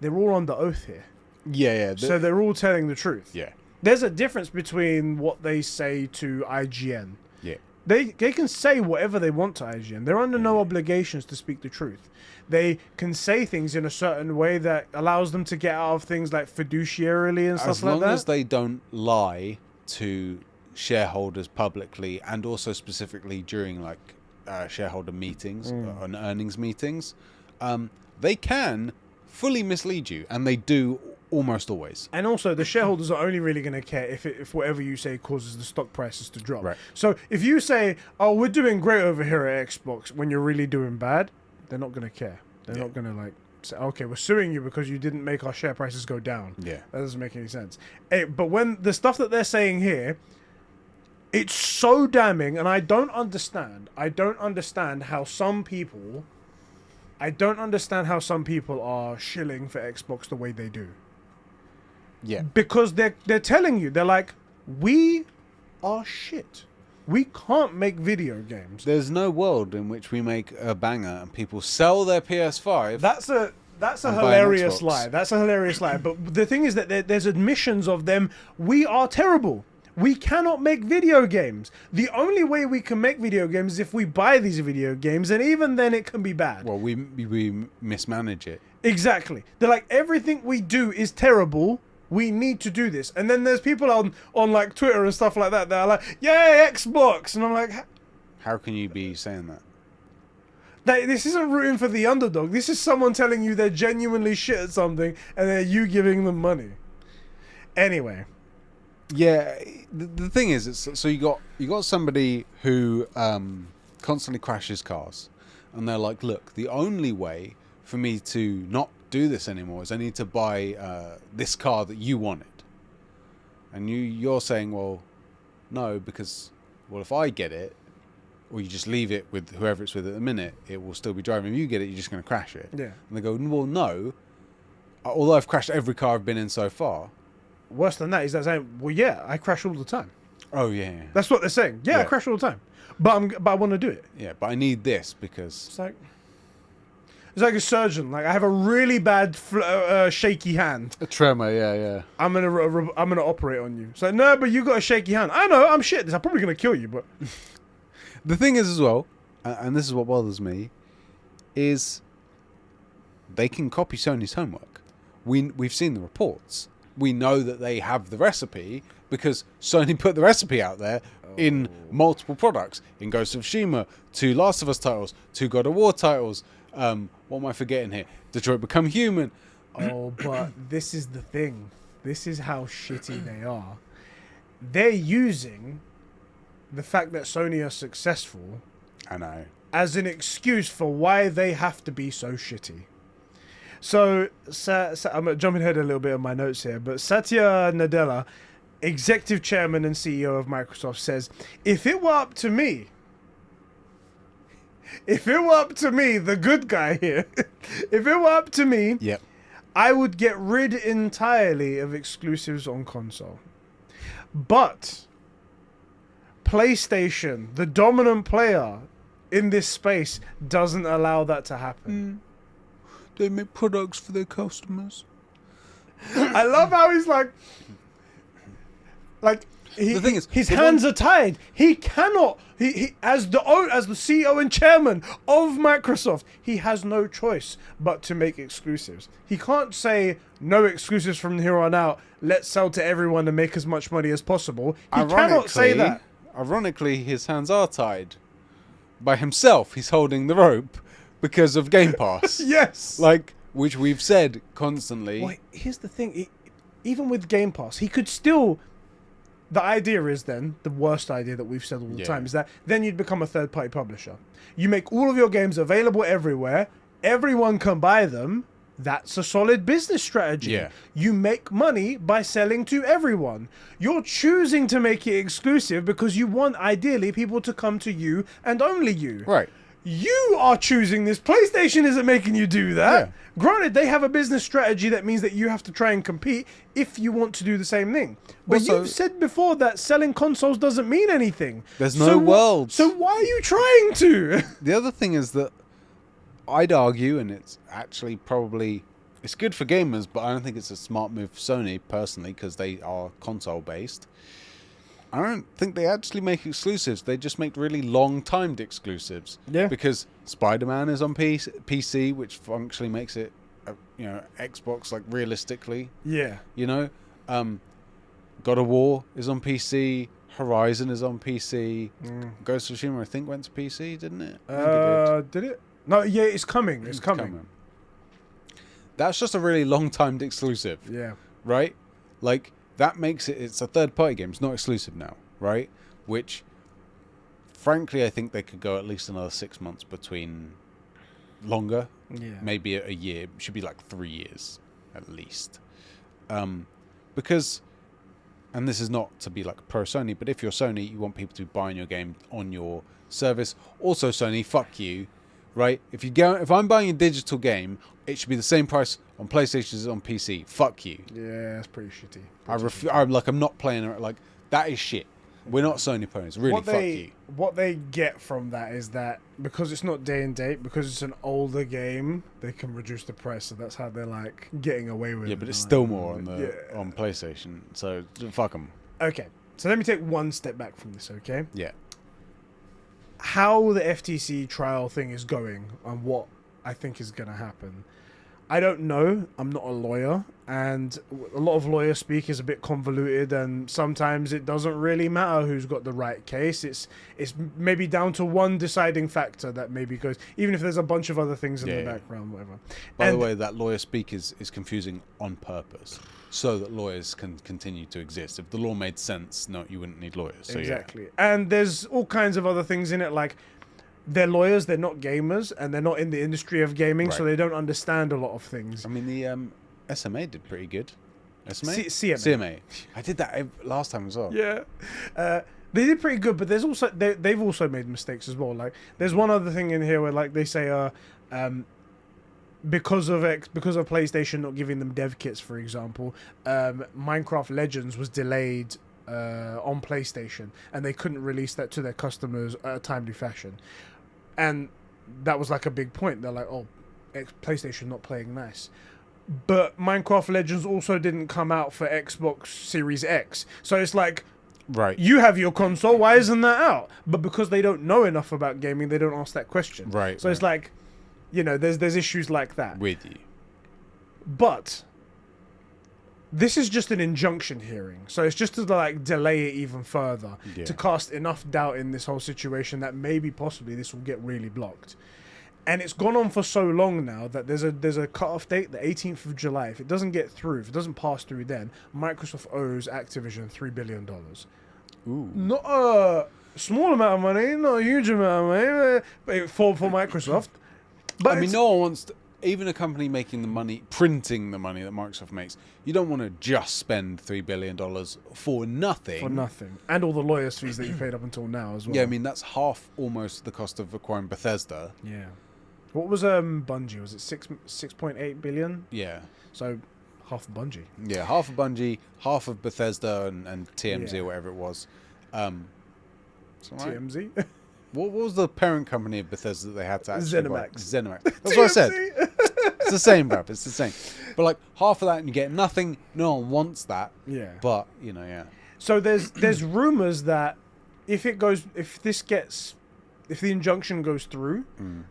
they're all under oath here. Yeah. So they're all telling the truth. Yeah. There's a difference between what they say to IGN. Yeah. They can say whatever they want to IGN. They're under no obligations to speak the truth. They can say things in a certain way that allows them to get out of things like fiduciarily and stuff like that. As long as they don't lie to shareholders publicly, and also specifically during like shareholder meetings and earnings meetings, they can fully mislead you, and they do almost always. And also, the shareholders are only really going to care if whatever you say causes the stock prices to drop. Right. So if you say, "Oh, we're doing great over here at Xbox," when you're really doing bad, they're not going to care. They're not going to like say, "Okay, we're suing you because you didn't make our share prices go down." Yeah, that doesn't make any sense. But when the stuff that they're saying here, it's so damning, and I don't understand how some people. I don't understand how some people are shilling for Xbox the way they do. Yeah. Because they're telling you, they're like, we are shit. We can't make video games. There's no world in which we make a banger and people sell their PS5. That's a hilarious lie. That's a hilarious lie. But the thing is that there's admissions of them. We are terrible. We cannot make video games. The only way we can make video games is if we buy these video games, and even then it can be bad. Well, we mismanage it. Exactly. They're like, everything we do is terrible. We need to do this. And then there's people on like Twitter and stuff like that that are like, yay, Xbox. And I'm like, how can you be saying that? This isn't rooting for the underdog. This is someone telling you they're genuinely shit at something, and then you giving them money. Anyway. Yeah, the thing is, so you got somebody who constantly crashes cars, and they're like, look, the only way for me to not do this anymore is I need to buy this car that you wanted. And you're saying, well, no, because, well, if I get it, or you just leave it with whoever it's with at the minute, it will still be driving. If you get it, you're just going to crash it. Yeah. And they go, well, no, although I've crashed every car I've been in so far. Worse than that is that saying, well, yeah, I crash all the time. Oh, yeah. That's what they're saying. Yeah, I crash all the time. But I want to do it. Yeah, but I need this because... It's like a surgeon. Like, I have a really bad shaky hand. A tremor, yeah. I'm gonna operate on you. It's like, no, but you got a shaky hand. I know, I'm shit. I'm probably gonna kill you, but... The thing is as well, and this is what bothers me, is they can copy Sony's homework. We've seen the reports. We know that they have the recipe because Sony put the recipe out there in multiple products. In Ghost of Tsushima, 2 Last of Us titles, 2 God of War titles. What am I forgetting here? Detroit Become Human. Oh, but this is the thing. This is how shitty they are. They're using the fact that Sony are successful, I know, as an excuse for why they have to be so shitty. So I'm jumping ahead a little bit on my notes here, but Satya Nadella, executive chairman and CEO of Microsoft, says, if it were up to me, the good guy here, if it were up to me, yep, I would get rid entirely of exclusives on console. But PlayStation, the dominant player in this space, doesn't allow that to happen. They make products for their customers. I love how he's like the thing is, his hands are tied. He cannot. He as the CEO and chairman of Microsoft, he has no choice but to make exclusives. He can't say no exclusives from here on out. Let's sell to everyone and make as much money as possible. He cannot say that. Ironically, his hands are tied. By himself, he's holding the rope because of Game Pass. Yes. Which we've said constantly. Well, here's the thing. Even with Game Pass, he could still... The idea is then, the worst idea that we've said all the time, is that then you'd become a third-party publisher. You make all of your games available everywhere. Everyone can buy them. That's a solid business strategy. Yeah. You make money by selling to everyone. You're choosing to make it exclusive because you want, ideally, people to come to you and only you. Right. You are choosing this. PlayStation isn't making you do that. Yeah. Granted, they have a business strategy that means that you have to try and compete if you want to do the same thing. But also, you've said before that selling consoles doesn't mean anything. There's no world. So why are you trying to? The other thing is that I'd argue, and it's actually probably... It's good for gamers, but I don't think it's a smart move for Sony, personally, because they are console-based. I don't think they actually make exclusives. They just make really long-timed exclusives. Yeah. Because Spider-Man is on PC, which functionally makes it, Xbox, realistically. Yeah. God of War is on PC. Horizon is on PC. Ghost of Tsushima, I think, went to PC, didn't it? Did it? No, yeah, it's coming. It's coming. That's just a really long-timed exclusive. Yeah. Right? That makes it's a third-party game. It's not exclusive now, right? Which, frankly, I think they could go at least another 6 months between longer. Yeah. Maybe a year. It should be 3 years, at least. Because, and this is not to be pro Sony, but if you're Sony, you want people to be buying your game on your service. Also, Sony, fuck you, right? If I'm buying a digital game, it should be the same price On PlayStation, it's on PC. Fuck you. Yeah, that's pretty shitty. I'm not playing it. Like, that is shit. We're not Sony ponies. Really, fuck you. What they get from that is that because it's not day and date, because it's an older game, they can reduce the price. So that's how they're like getting away with it. Yeah, but it's still more on PlayStation. So fuck them. Okay, so let me take one step back from this. Okay. Yeah. How the FTC trial thing is going and what I think is going to happen. I don't know. I'm not a lawyer, and a lot of lawyer speak is a bit convoluted, and sometimes it doesn't really matter who's got the right case. It's maybe down to one deciding factor that maybe goes, even if there's a bunch of other things in the background, whatever. By the way, that lawyer speak is confusing on purpose, so that lawyers can continue to exist. If the law made sense, no, you wouldn't need lawyers. So exactly. Yeah. And there's all kinds of other things in it, like they're lawyers, they're not gamers, and they're not in the industry of gaming, so they don't understand a lot of things. I mean, the SMA did pretty good. SMA? CMA. I did that last time as well. Yeah. They did pretty good, but there's also they've also made mistakes as well. Like, there's one other thing in here where, like, they say because of PlayStation not giving them dev kits, for example, Minecraft Legends was delayed on PlayStation, and they couldn't release that to their customers at a timely fashion. And that was like a big point. They're like, oh, PlayStation not playing nice. But Minecraft Legends also didn't come out for Xbox Series X. So it's like, right, you have your console, why isn't that out? But because they don't know enough about gaming, they don't ask that question. Right. So it's like, you know, there's issues like that. With you. But this is just an injunction hearing, so it's just to like delay it even further, to cast enough doubt in this whole situation that maybe possibly this will get really blocked. And it's gone on for so long now that there's a cut-off date, the 18th of July. If it doesn't get through, if it doesn't pass through, then Microsoft owes Activision $3 billion. Ooh. Not a small amount of money, not a huge amount of money for Microsoft. But I mean, no one wants to, even a company making the money, printing the money that Microsoft makes, you don't want to just spend $3 billion for nothing. For nothing. And all the lawyers' fees that you paid up until now as well. Yeah, I mean, that's half almost the cost of acquiring Bethesda. Yeah. What was Bungie? Was it 6.8 billion? Yeah. So half of Bungie. Yeah, half of Bungie, half of Bethesda and TMZ or whatever it was. TMZ? What was the parent company of Bethesda that they had to actually buy? ZeniMax. That's what I said. It's the same, bruv. It's the same. But like half of that and you get nothing. No one wants that. Yeah. But, you know, yeah. So there's rumors that if the injunction goes through,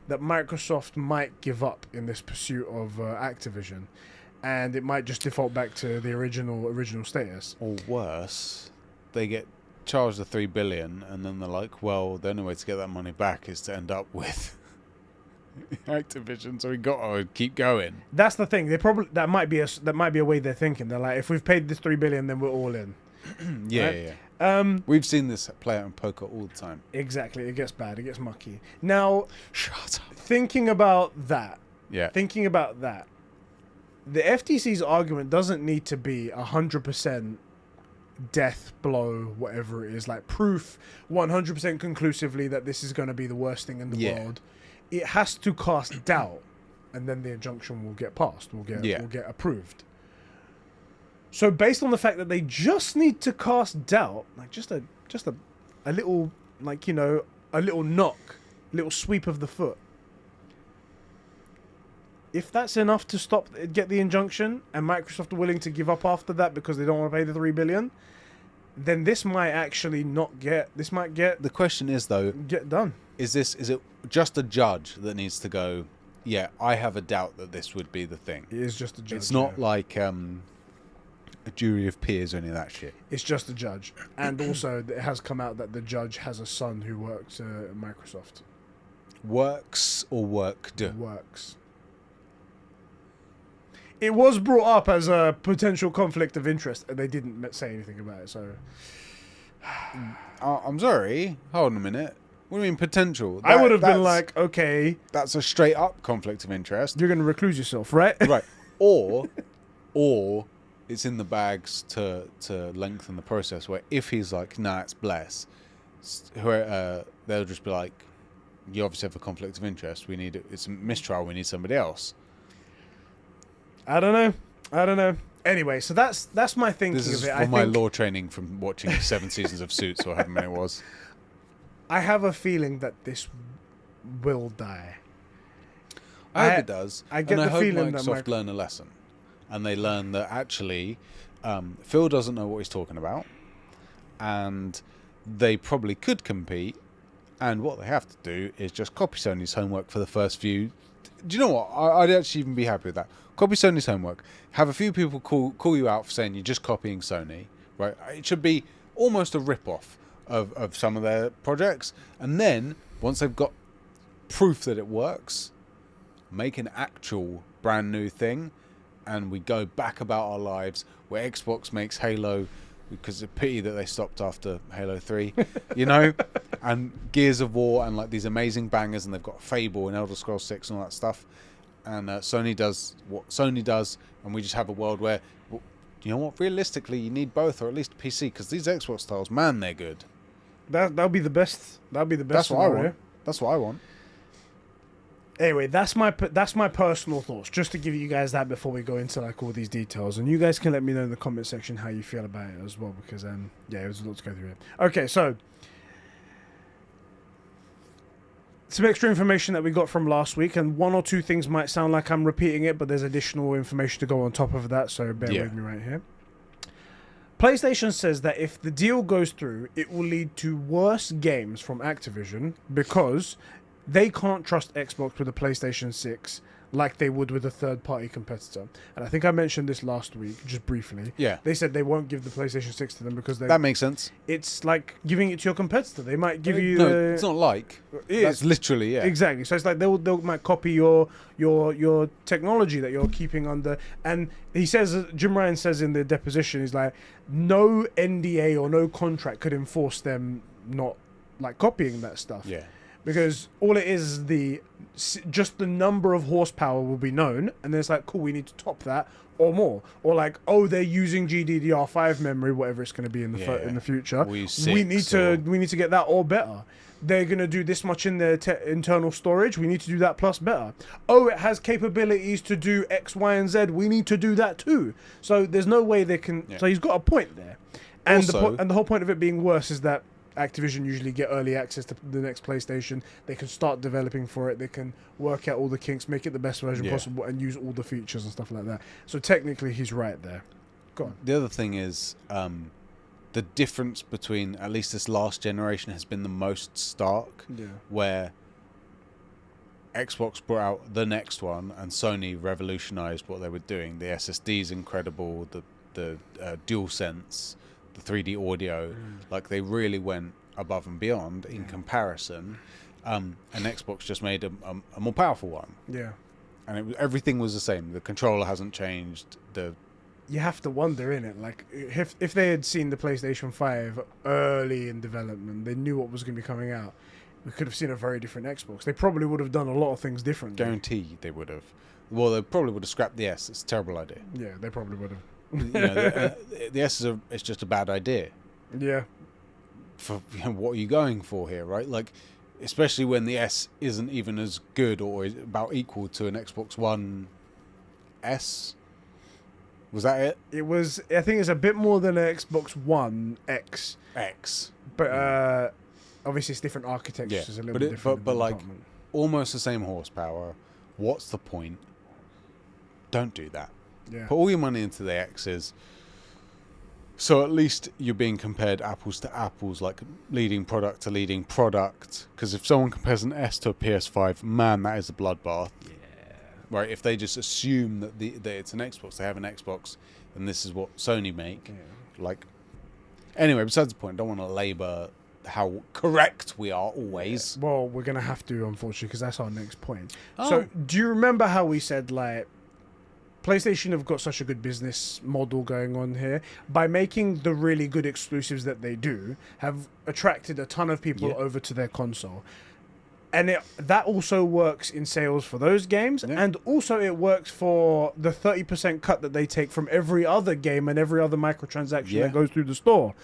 that Microsoft might give up in this pursuit of Activision, and it might just default back to the original status. Or worse, they get charged the $3 billion, and then they're like, well, the only way to get that money back is to end up with Activision, so we got to keep going. That's the thing. They probably that might be a way they're thinking. They're like, if we've paid this $3 billion, then we're all in. Yeah. We've seen this play out in poker all the time. Exactly. It gets bad. It gets mucky. Now, shut up. Thinking about that, the FTC's argument doesn't need to be 100% death blow, whatever it is, like proof 100% conclusively that this is going to be the worst thing in the world. It has to cast doubt, and then the injunction will get passed, will get approved. So based on the fact that they just need to cast doubt, like just a little, like, you know, a little knock, a little sweep of the foot. If that's enough to get the injunction, and Microsoft are willing to give up after that because they don't want to pay the $3 billion, then this might actually The question is, though, get done. Is it just a judge that needs to go, yeah, I have a doubt that this would be the thing? It is just a judge. It's not like a jury of peers or any of that shit. It's just a judge. And also, it has come out that the judge has a son who works at Microsoft. Works or worked? Works. It was brought up as a potential conflict of interest, and they didn't say anything about it, so... I'm sorry. Hold on a minute. What do you mean potential? I would have been like, okay... That's a straight-up conflict of interest. You're going to recluse yourself, right? Right. Or it's in the bags to lengthen the process, where if he's like, nah, it's bless, they'll just be like, you obviously have a conflict of interest. It's a mistrial. We need somebody else. I don't know. Anyway, so that's my thinking This is of it. from my law training from watching 7 seasons of Suits, or however many it was. I have a feeling that this will die. I hope it does. I get and the I feeling hope that Microsoft learn a lesson. And they learn that actually Phil doesn't know what he's talking about. And they probably could compete. And what they have to do is just copy Sony's homework for the first few. Do you know what? I'd actually even be happy with that. Copy Sony's homework. Have a few people call you out for saying you're just copying Sony. Right? It should be almost a rip-off of some of their projects. And then, once they've got proof that it works, make an actual brand new thing. And we go back about our lives where Xbox makes Halo, because it's a pity that they stopped after Halo 3, you know, and Gears of War and like these amazing bangers, and they've got Fable and Elder Scrolls 6 and all that stuff, and Sony does what Sony does, and we just have a world where, well, you know what, realistically you need both, or at least a PC, because these Xbox titles, man, they're good. That'll be the best. That'll be the best. That's what I want. That's what I want. Anyway, that's my personal thoughts, just to give you guys that before we go into like all these details, and you guys can let me know in the comment section how you feel about it as well, because yeah, it was a lot to go through here. Okay, so some extra information that we got from last week, and one or two things might sound like I'm repeating it, but there's additional information to go on top of that, so bear with me right here. PlayStation says that if the deal goes through, it will lead to worse games from Activision because they can't trust Xbox with a PlayStation 6 like they would with a third-party competitor. And I think I mentioned this last week, just briefly. Yeah. They said they won't give the PlayStation 6 to them because that makes sense. It's like giving it to your competitor. They might give you... No, it's not like. That's literally, yeah. Exactly. So it's like they might copy your technology that you're keeping under. And he says, Jim Ryan says in the deposition, he's like, no NDA or no contract could enforce them not like copying that stuff. Yeah. Because all it is just the number of horsepower will be known, and then it's like, cool, we need to top that or more, or like, oh, they're using GDDR5 memory, whatever it's going to be in the future. We need to get that or better. They're going to do this much in their internal storage. We need to do that plus better. Oh, it has capabilities to do X, Y, and Z. We need to do that too. So there's no way they can. Yeah. So he's got a point there, and the whole point of it being worse is that Activision usually get early access to the next PlayStation. They can start developing for it. They can work out all the kinks, make it the best version possible, and use all the features and stuff like that. So technically, he's right there. Go on. The other thing is the difference between, at least this last generation, has been the most stark. Yeah. Where Xbox brought out the next one, and Sony revolutionized what they were doing. The SSD's incredible. The DualSense. The 3D audio, like they really went above and beyond in comparison, and Xbox just made a more powerful one. Yeah, and everything was the same. The controller hasn't changed. You have to wonder, innit? Like if they had seen the PlayStation 5 early in development, they knew what was going to be coming out. We could have seen a very different Xbox. They probably would have done a lot of things differently. Guaranteed they would have. Well, they probably would have scrapped the S. It's a terrible idea. Yeah, they probably would have. You know, the S it's just a bad idea. Yeah. For what are you going for here, right? Like, especially when the S isn't even as good or is about equal to an Xbox One S. Was that it? It was. I think it's a bit more than an Xbox One X. But obviously it's different architecture. Yeah. So it's a little bit different. But like almost the same horsepower. What's the point? Don't do that. Yeah. Put all your money into the X's, so at least you're being compared apples to apples, like leading product to leading product. Because if someone compares an S to a PS5, man, that is a bloodbath. Yeah. Right? If they just assume that it's an Xbox, they have an Xbox, and this is what Sony make. Yeah. Like, anyway, besides the point, I don't want to labour how correct we are always. Yeah. Well, we're gonna have to, unfortunately, because that's our next point. Oh. So, do you remember how we said like? PlayStation have got such a good business model going on here. By making the really good exclusives that they do, have attracted a ton of people over to their console. And that also works in sales for those games, and also it works for the 30% cut that they take from every other game and every other microtransaction that goes through the store.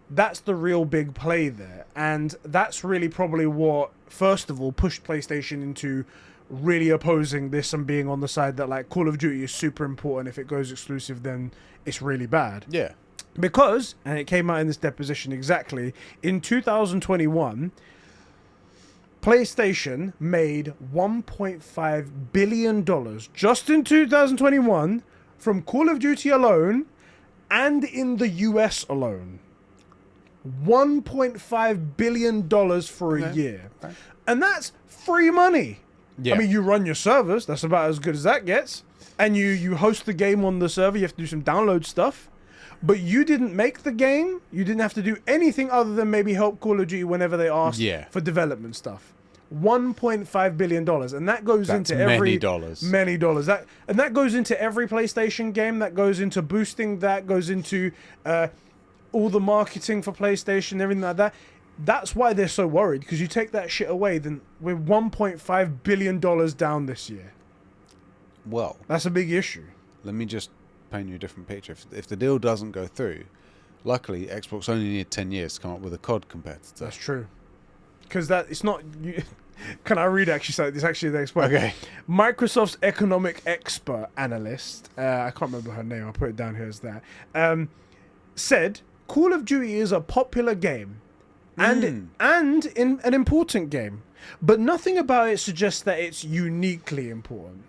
That's the real big play there. And that's really probably what, first of all, pushed PlayStation into really opposing this and being on the side that like Call of Duty is super important. If it goes exclusive, then it's really bad. Yeah. Because, and it came out in this deposition exactly, in 2021, PlayStation made $1.5 billion just in 2021 from Call of Duty alone and in the US alone. $1.5 billion for a year. Okay. And that's free money. Yeah. I mean, you run your servers. That's about as good as that gets. And you host the game on the server. You have to do some download stuff. But you didn't make the game. You didn't have to do anything other than maybe help Call of Duty whenever they asked for development stuff. $1.5 billion, and that goes into every many dollars. That goes into every PlayStation game. That goes into boosting. That goes into all the marketing for PlayStation, everything like that. That's why they're so worried, because you take that shit away, then we're $1.5 billion down this year. Well, that's a big issue. Let me just paint you a different picture. If the deal doesn't go through, luckily Xbox only needed 10 years to come up with a COD competitor. That's true. Because that it's not. Can I read actually? So it's actually the next point. Okay. Microsoft's economic expert analyst, I can't remember her name. I'll put it down here as that. Said Call of Duty is a popular game, and in an important game, but nothing about it suggests that it's uniquely important.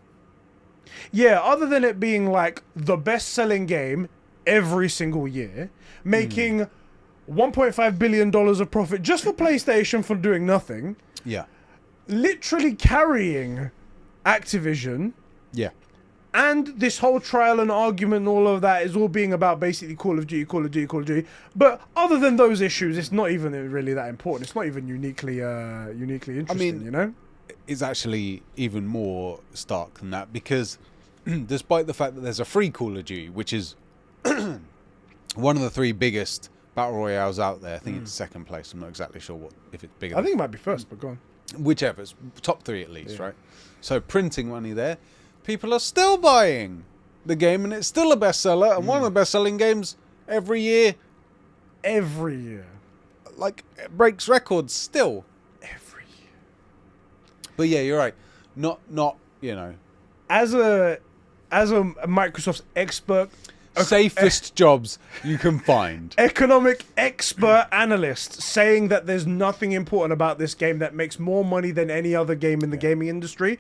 Yeah, other than it being like the best-selling game every single year, making $1.5 billion of profit just for PlayStation for doing nothing. Yeah. Literally carrying Activision. Yeah. And this whole trial and argument and all of that is all being about basically Call of Duty. But other than those issues, it's not even really that important. It's not even uniquely interesting, I mean, you know? It's actually even more stark than that, because despite the fact that there's a free Call of Duty, which is one of the 3 biggest Battle Royales out there. I think it's second place. I'm not exactly sure if it's bigger. I think it might be first, but go on. Whichever. It's top 3 at least, right? So printing money there. People are still buying the game, and it's still a bestseller, and one of the best-selling games every year. Every year. Like, it breaks records still. Every year. But yeah, you're right. Not you know. As a Microsoft expert... Safest jobs you can find. Economic expert analyst saying that there's nothing important about this game that makes more money than any other game in the gaming industry.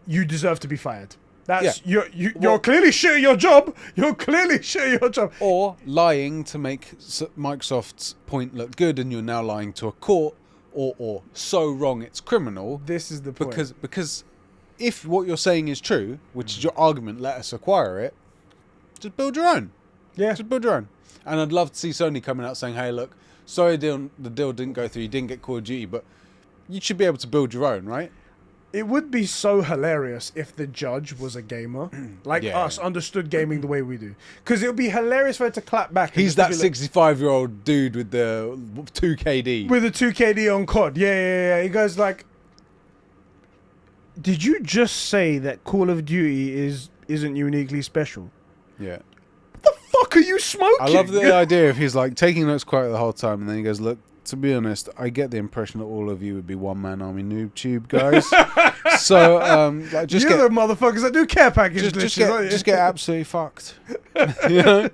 You deserve to be fired. That's you're clearly shit at your job. You're clearly shit at your job. Or lying to make Microsoft's point look good, and you're now lying to a court, or so wrong it's criminal. This is the point. Because if what you're saying is true, which is your argument, let us acquire it. Just build your own. Yeah. Just build your own. And I'd love to see Sony coming out saying, hey, look, sorry the deal didn't go through. You didn't get Call of Duty, but you should be able to build your own, right? It would be so hilarious if the judge was a gamer. Like us, understood gaming the way we do. Because it would be hilarious for it to clap back. He's that 65-year-old dude with the 2KD. With the 2KD on COD. Yeah. He goes like, did you just say that Call of Duty isn't uniquely special? Yeah. What the fuck are you smoking? I love the idea of he's like taking notes quiet the whole time, and then he goes, look, to be honest, I get the impression that all of you would be one-man army noob tube guys. So, like, just You're the motherfuckers that do care package just get absolutely fucked. You know?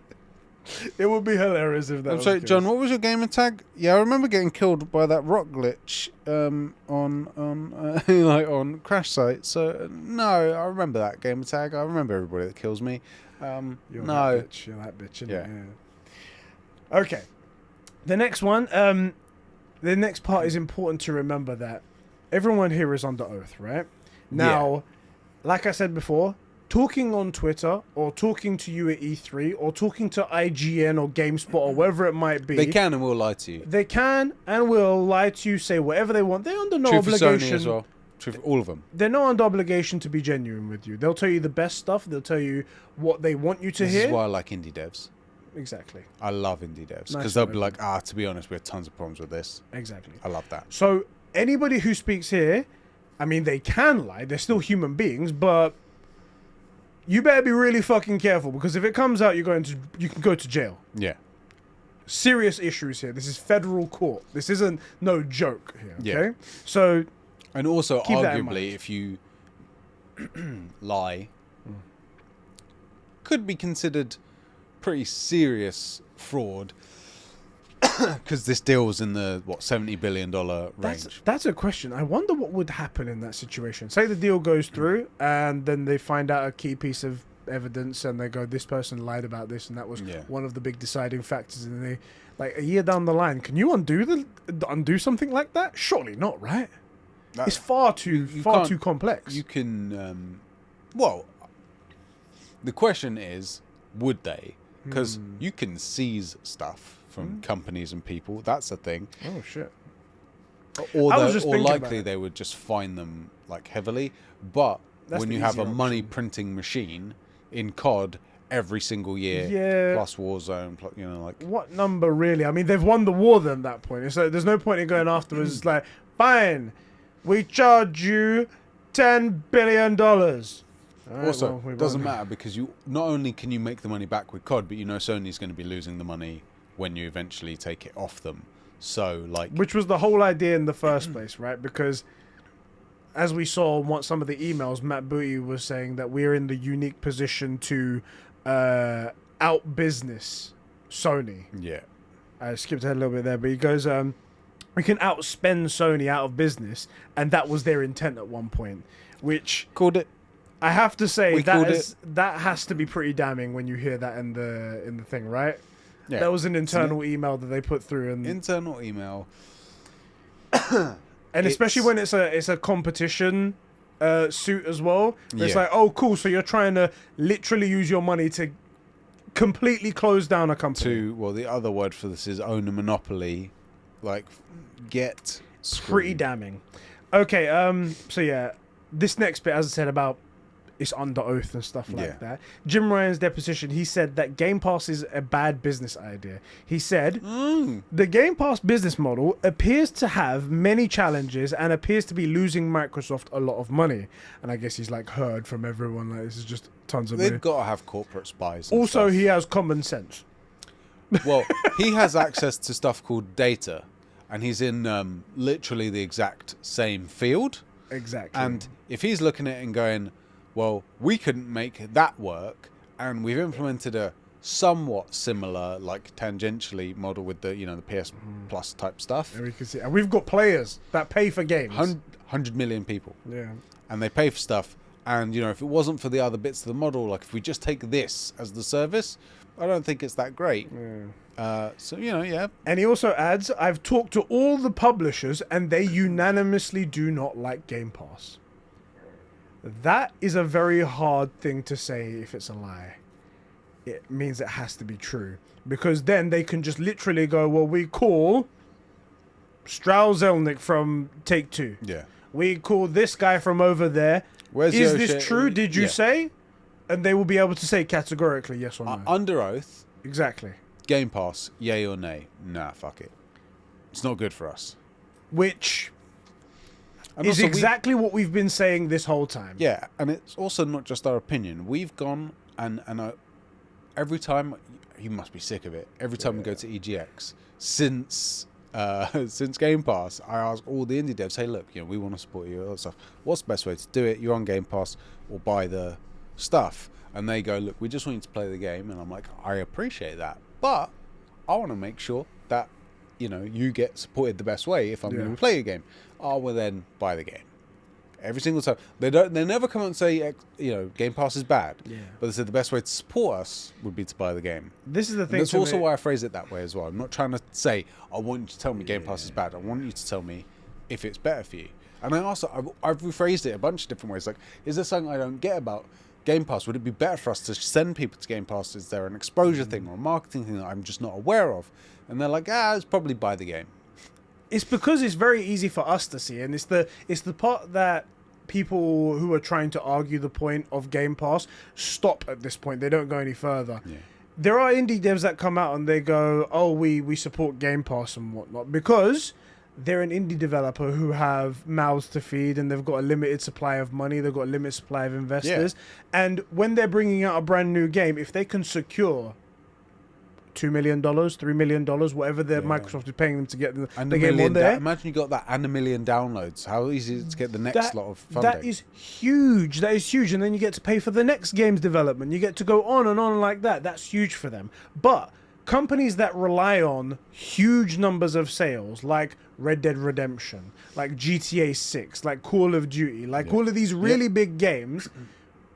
It would be hilarious if that I'm was sorry, the case. John, what was your gamer tag? Yeah, I remember getting killed by that rock glitch on Crash Site. So, no, I remember that gamer tag. I remember everybody that kills me. You're no. that bitch. You're that bitch, yeah. Okay. The next one, the next part is important to remember that everyone here is under oath, right? Now, like I said before, talking on Twitter or talking to you at E3 or talking to IGN or GameSpot or wherever it might be. They can and will lie to you. They can and will lie to you, say whatever they want. They're under no True obligation. for Sony as well. True for all of them. They're not under obligation to be genuine with you. They'll tell you the best stuff. They'll tell you what they want you to hear. This is why I like indie devs. Exactly. I love indie devs because they'll be like, to be honest, we have tons of problems with this. Exactly. I love that. So anybody who speaks here, I mean, they can lie. They're still human beings, but you better be really fucking careful, because if it comes out, you can go to jail. Yeah. Serious issues here. This is federal court. This isn't no joke here. Okay. Yeah. So And also, Keep that in mind. arguably, if you lie, could be considered pretty serious fraud because this deal was in the $70 billion range. That's a question. I wonder what would happen in that situation. Say the deal goes through and then they find out a key piece of evidence and they go, this person lied about this and that was one of the big deciding factors. And they, like, a year down the line, can you undo something like that? Surely not, right? It's far too complex. You can, well, the question is, would they? Because you can seize stuff from companies and people. That's a thing. Oh shit. Or likely they would just fine them like heavily. But when you have a money printing machine in COD every single year, plus Warzone, plus, you know, like what number really? I mean, they've won the war then at that point. It's like there's no point in going afterwards. It's like, fine, we charge you $10 billion. Right, also, it doesn't matter because you not only can you make the money back with COD, but you know Sony's going to be losing the money when you eventually take it off them. So, like, which was the whole idea in the first place, right? Because as we saw in some of the emails, Matt Booty was saying that we're in the unique position to out-business Sony. Yeah. I skipped ahead a little bit there, but he goes, we can outspend Sony out of business, and that was their intent at one point, which... Called it. I have to say, that has to be pretty damning when you hear that in the thing, right? Yeah. That was an internal email that they put through. Internal email. And especially when it's a competition suit as well. It's like, oh, cool. So you're trying to literally use your money to completely close down a company. The other word for this is own a monopoly. Like, get screwed. Pretty damning. Okay, so yeah, this next bit, as I said, about it's under oath and stuff like that. Jim Ryan's deposition, he said that Game Pass is a bad business idea. He said, the Game Pass business model appears to have many challenges and appears to be losing Microsoft a lot of money. And I guess he's like heard from everyone, like this is just tons of money. They've got to have corporate spies. Also, he has common sense. Well, he has access to stuff called data, and he's in literally the exact same field. Exactly. And if he's looking at it and going, well, we couldn't make that work, and we've implemented a somewhat similar, like tangentially model with the the PS Plus type stuff. And we can see, and we've got players that pay for games. 100 million people. Yeah. And they pay for stuff, and if it wasn't for the other bits of the model, like if we just take this as the service, I don't think it's that great. Yeah. Yeah. And he also adds, I've talked to all the publishers, and they unanimously do not like Game Pass. That is a very hard thing to say if it's a lie. It means it has to be true. Because then they can just literally go, well, we call Strauss Zelnick from Take-Two. Yeah. We call this guy from over there. Is this true? Did you say? And they will be able to say categorically yes or no. Under oath. Exactly. Game Pass, yay or nay? Nah, fuck it. It's not good for us. Which... is exactly what we've been saying this whole time. Yeah, and it's also not just our opinion. We've gone and every time, you must be sick of it, every time we go to EGX, since Game Pass, I ask all the indie devs, hey, look, we want to support you, all that stuff. What's the best way to do it? You're on Game Pass or buy the stuff. And they go, look, we just want you to play the game. And I'm like, I appreciate that. But I want to make sure that you get supported the best way if I'm going to play a game. I will then buy the game. Every single time. They never come out and say, Game Pass is bad. Yeah. But they said the best way to support us would be to buy the game. This is the thing. And that's also why I phrase it that way as well. I'm not trying to say, I want you to tell me Game Pass is bad. I want you to tell me if it's better for you. And I also, I've rephrased it a bunch of different ways. Like, is there something I don't get about Game Pass? Would it be better for us to send people to Game Pass? Is there an exposure thing or a marketing thing that I'm just not aware of? And they're like, it's probably buy the game. It's because it's very easy for us to see, and it's the part that people who are trying to argue the point of Game Pass stop at this point. They don't go any further. Yeah. There are indie devs that come out and they go, oh, we support Game Pass and whatnot, because they're an indie developer who have mouths to feed and they've got a limited supply of money, they've got a limited supply of investors. Yeah. And when they're bringing out a brand new game, if they can secure $2 million, $3 million, whatever Microsoft is paying them to get the game million on there. Imagine you got that and 1 million downloads. How easy is it to get the next lot of funding? That is huge. That is huge. And then you get to pay for the next game's development. You get to go on and on like that. That's huge for them. But companies that rely on huge numbers of sales, like Red Dead Redemption, like GTA 6, like Call of Duty, like all of these really big games,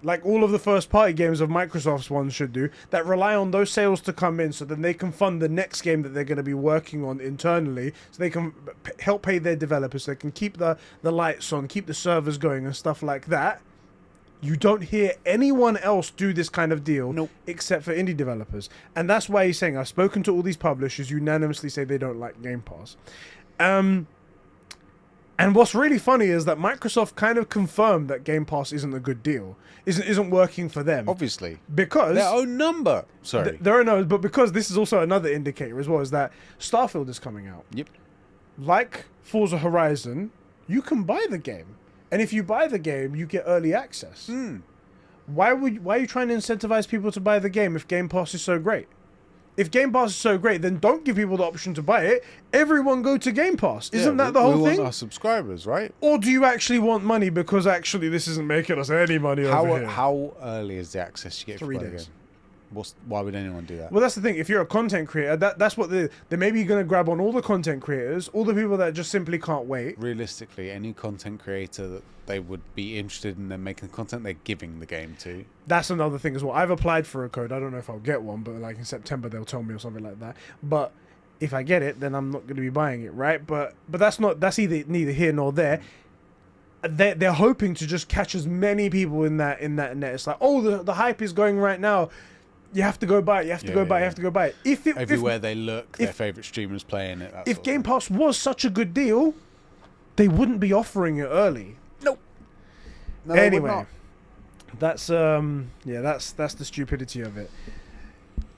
like all of the first-party games of Microsoft's ones should do, that rely on those sales to come in so then they can fund the next game that they're going to be working on internally, so they can help pay their developers, so they can keep the lights on, keep the servers going and stuff like that. You don't hear anyone else do this kind of deal except for indie developers. And that's why he's saying, I've spoken to all these publishers, unanimously say they don't like Game Pass. And what's really funny is that Microsoft kind of confirmed that Game Pass isn't a good deal, isn't working for them. Obviously. Because their own number. Sorry. There are no, but because this is also another indicator as well, is that Starfield is coming out. Yep. Like Forza Horizon, you can buy the game. And if you buy the game, you get early access. Why are you trying to incentivize people to buy the game if Game Pass is so great? If Game Pass is so great, then don't give people the option to buy it. Everyone go to Game Pass. Isn't that the whole thing? We want our subscribers, right? Or do you actually want money because actually this isn't making us any money over here? How early is the access you get 3 for the days. game? Why would anyone do that? Well, that's the thing. If you're a content creator, that's what they're maybe going to grab on all the content creators, all the people that just simply can't wait. Realistically, any content creator that they would be interested in them making content, they're giving the game to. That's another thing as well. I've applied for a code. I don't know if I'll get one, but like in September they'll tell me or something like that. But if I get it, then I'm not going to be buying it, right? But that's neither here nor there. They're hoping to just catch as many people in that net. It's like, oh, the hype is going right now. You have to go buy it. You have to go buy it. You have to go buy it. Everywhere they look, their favorite streamers playing it. If Game Pass was such a good deal, they wouldn't be offering it early. Nope. No, anyway, that's the stupidity of it.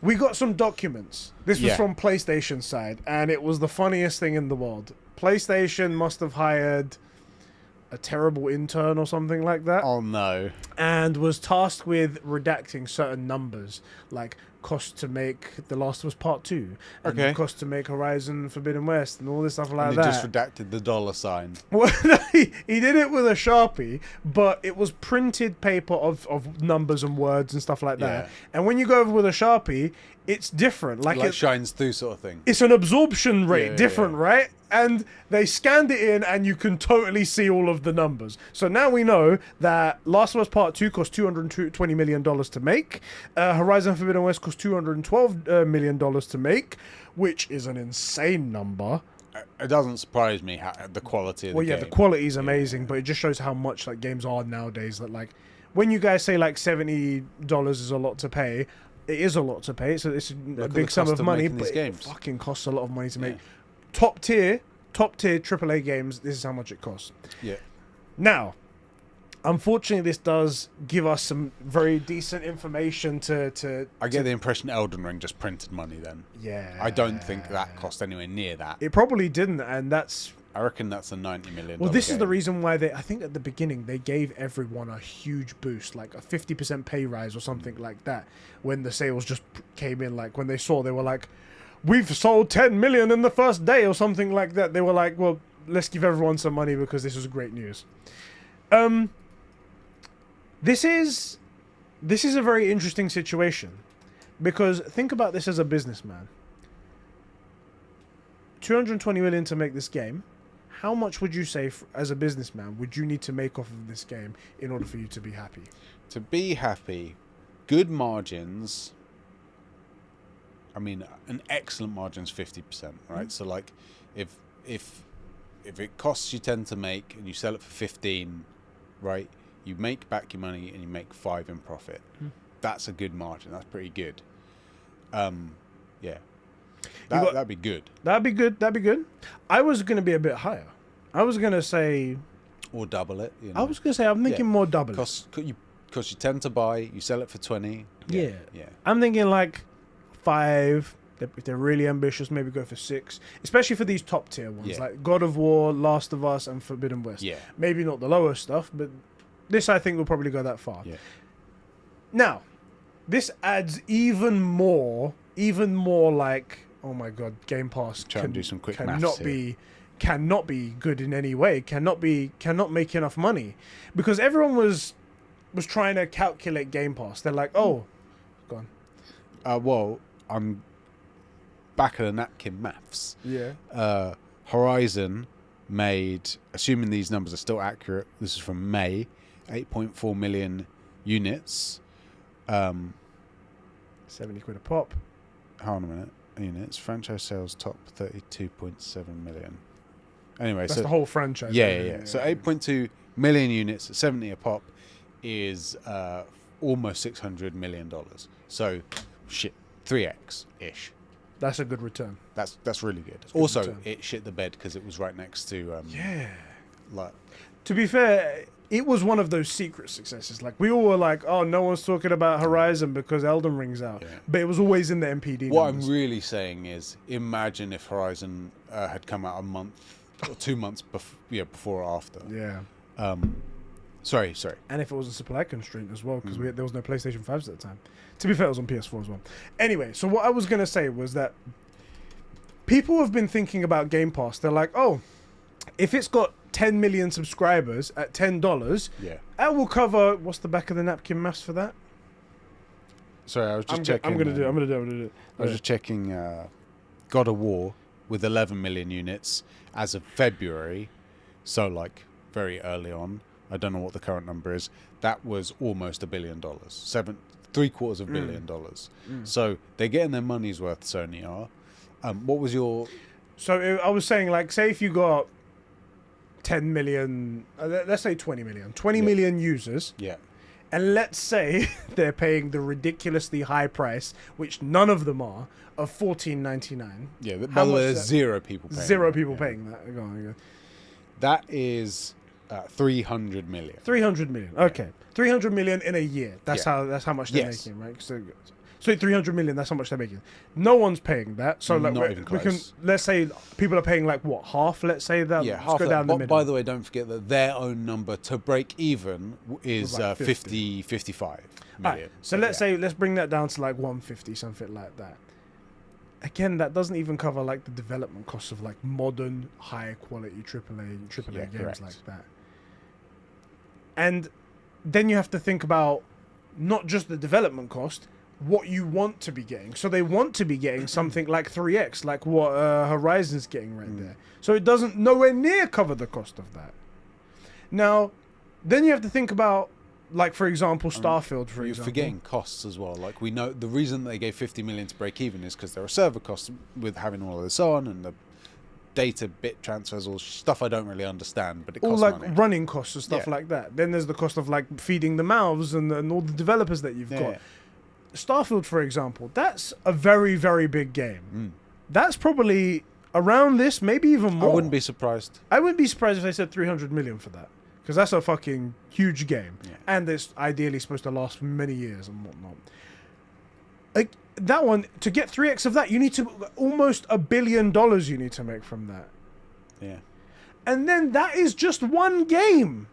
We got some documents. This was from PlayStation side, and it was the funniest thing in the world. PlayStation must have hired a terrible intern or something like that. Oh no. And was tasked with redacting certain numbers, like cost to make The Last of Us Part 2, and cost to make Horizon Forbidden West, and all this stuff like that. He just redacted the $sign. Well, he did it with a Sharpie, but it was printed paper of numbers and words and stuff like that. Yeah. And when you go over with a Sharpie, it's different. Like it shines through sort of thing. It's an absorption rate different, right? And they scanned it in, and you can totally see all of the numbers. So now we know that Last of Us Part 2 cost $220 million to make. Horizon Forbidden West cost $212 million to make, which is an insane number. It doesn't surprise me how the quality of the game. The quality is amazing, but it just shows how much like games are nowadays. That like when you guys say like $70 is a lot to pay, it is a lot to pay. So it's a big sum of money, but it fucking costs a lot of money to make. Top tier AAA games, this is how much it costs. Yeah. Now, unfortunately, this does give us some very decent information to I get the impression Elden Ring just printed money then. Yeah. I don't think that cost anywhere near that. It probably didn't, and I reckon that's a $90 million. Well, this is the reason why I think at the beginning they gave everyone a huge boost, like a 50% pay rise or something like that, when the sales just came in. Like when they saw, they were like, we've sold 10 million in the first day or something like that. They were like, well, let's give everyone some money because this is great news. This is a very interesting situation, because think about this as a businessman. 220 million to make this game. How much would you say, as a businessman, would you need to make off of this game in order for you to be happy? To be happy, good margins. I mean, an excellent margin is 50%, right? Mm-hmm. So, like, if it costs you 10 to make and you sell it for 15, right? You make back your money and you make 5 in profit. Mm-hmm. That's a good margin. That's pretty good. Yeah. That'd be good. That'd be good. I was going to be a bit higher. I was going to say... Or double it. I was going to say, I'm thinking more double it. Because you tend to buy, you sell it for 20. Yeah. I'm thinking like 5. If they're really ambitious, maybe go for 6. Especially for these top tier ones. Like God of War, Last of Us, and Forbidden West. Yeah. Maybe not the lower stuff, but this I think will probably go that far. Yeah. Now, this adds even more even more like, oh my god, Game Pass Try and do some quick cannot maths cannot be good in any way, cannot make enough money, because everyone was trying to calculate Game Pass. They're like, oh, go on. Well, I'm back at the napkin maths. Yeah. Horizon made, assuming these numbers are still accurate, this is from May, 8.4 million units. 70 quid a pop. Hold on a minute. Units. Franchise sales top 32.7 million. Anyway, that's the whole franchise. Yeah. So 8.2 million units at 70 a pop is almost $600 million. So, shit, 3x ish. That's a good return. That's really good. Also, it shit the bed because it was right next to like. To be fair, it was one of those secret successes. Like, we all were like, oh, no one's talking about Horizon because Elden Ring's out. Yeah. But it was always in the MPD What numbers. I'm really saying is, imagine if Horizon had come out a month or 2 months before or after. Yeah. Sorry. And if it was a supply constraint as well, because there was no PlayStation 5s at the time. To be fair, it was on PS4 as well. Anyway, so what I was going to say was that people have been thinking about Game Pass. They're like, oh, if it's got 10 million subscribers at $10, that will cover, what's the back of the napkin maths for that? Sorry, I was just checking. I'm gonna do it. I was just checking God of War with 11 million units as of February, so like very early on. I don't know what the current number is. That was almost $1 billion, $7.75 billion. So they're getting their money's worth. Sony are. What was your? So I was saying, like, say if you got 10 million, let's say 20 million users. Yeah. And let's say they're paying the ridiculously high price, which none of them are, of $14.99. Yeah, by the way, there's zero people paying that. Go on. That is 300 million. 300 million. Okay. 300 million in a year. That's how much they're making, right? So 300 million, that's how much they're making. No one's paying that. So like not even close. Let's say people are paying like what, half, let's say that. Yeah, half. Go down the middle. By the way, don't forget that their own number to break even is like 55 million. Right, so let's bring that down to like 150, something like that. Again, that doesn't even cover like the development costs of like modern, high quality AAA games like that. And then you have to think about not just the development cost, what you want to be getting. So they want to be getting something like 3x, like what Horizon's getting right there. So it doesn't nowhere near cover the cost of that. Now, then you have to think about, like, for example, Starfield, for example. You're forgetting costs as well. Like, we know the reason they gave 50 million to break even is because there are server costs with having all of this on, and the data bit transfers, all stuff I don't really understand, but it costs all like money. Running costs and stuff like that. Then there's the cost of like feeding the mouths and all the developers that you've got. Starfield, for example, that's a very, very big game. That's probably around this, maybe even more. I wouldn't be surprised. I wouldn't be surprised if they said 300 million for that, because that's a fucking huge game, and it's ideally supposed to last for many years and whatnot. Like that one, to get 3x of that, you need to almost $1 billion. You need to make from that. Yeah, and then that is just one game.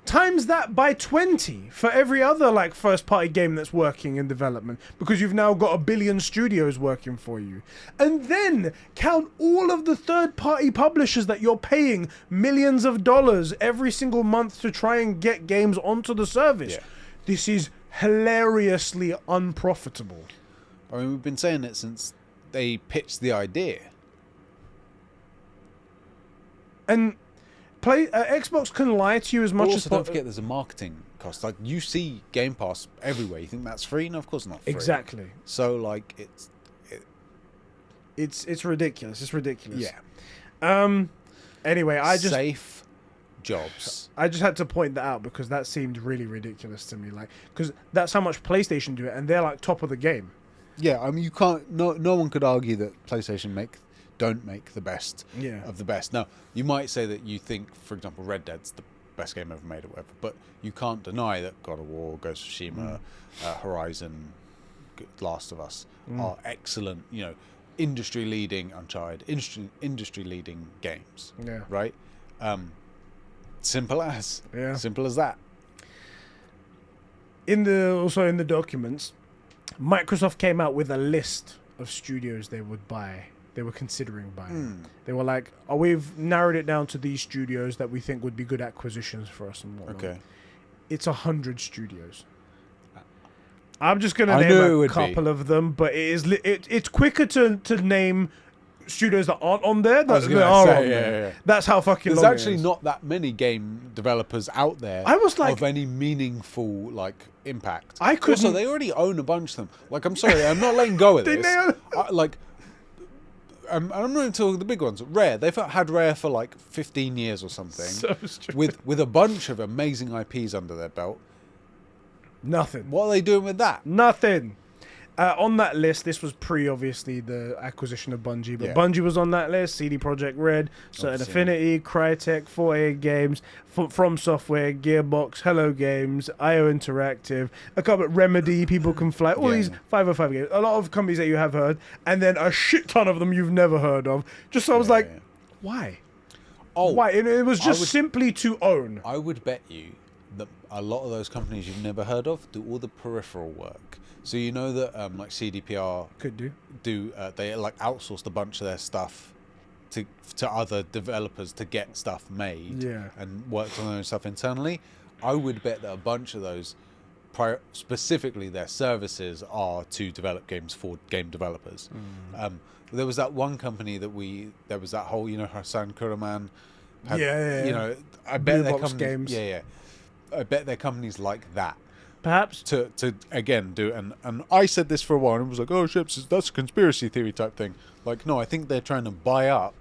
Times that by 20 for every other like first party game that's working in development, because you've now got 1 billion studios working for you. And then count all of the third party publishers that you're paying millions of dollars every single month to try and get games onto the service. This is hilariously unprofitable. I mean, we've been saying it since they pitched the idea. And Xbox can lie to you as much as don't forget there's a marketing cost. Like, you see Game Pass everywhere. You think that's free? No, of course not free. Exactly. So like it's ridiculous. It's ridiculous. Yeah. Anyway, safe jobs. I just had to point that out because that seemed really ridiculous to me. Like, because that's how much PlayStation do it, and they're like top of the game. Yeah, I mean, you can't. No one could argue that PlayStation don't make the best of the best. Now, you might say that you think, for example, Red Dead's the best game ever made or whatever, but you can't deny that God of War, Ghost of Tsushima, Horizon, Last of Us are excellent, industry-leading Uncharted, industry-leading games. Yeah. Right? Simple as that. Also in the documents, Microsoft came out with a list of studios they would buy. They were considering buying. They were like, "Oh, we've narrowed it down to these studios that we think would be good acquisitions for us and whatnot." Okay. It's 100 studios. I'm just gonna name a couple of them, but it's quicker to name studios that aren't on there than that are on there. Yeah. That's how fucking There's long actually not that many game developers out there I was like, of any meaningful like impact. I couldn't. Also, they already own a bunch of them. Like, I'm sorry, I'm not letting go of this. I'm not even talking the big ones. Rare, they've had Rare for like 15 years or something, so with a bunch of amazing IPs under their belt. Nothing. What are they doing with that? Nothing. On that list, this was obviously the acquisition of Bungie, but Bungie was on that list. CD Projekt Red, Certain Affinity, Crytek, 4A Games, From Software, Gearbox, Hello Games, IO Interactive, a couple of Remedy, People Can Fly, all these 505 games. A lot of companies that you have heard, and then a shit ton of them you've never heard of. Just so I was like, why? Oh, why? It was just simply to own. I would bet you that a lot of those companies you've never heard of do all the peripheral work. So you know that like CDPR could do they like outsourced a bunch of their stuff to other developers to get stuff made and worked on their own stuff internally. I would bet that a bunch of those, specifically their services, are to develop games for game developers. There was that one company there was that whole, Hassan Kuraman had, I bet their companies, I bet their companies like that. Perhaps to again do and I said this for a while and it was like, oh shit, that's a conspiracy theory type thing. Like, no, I think they're trying to buy up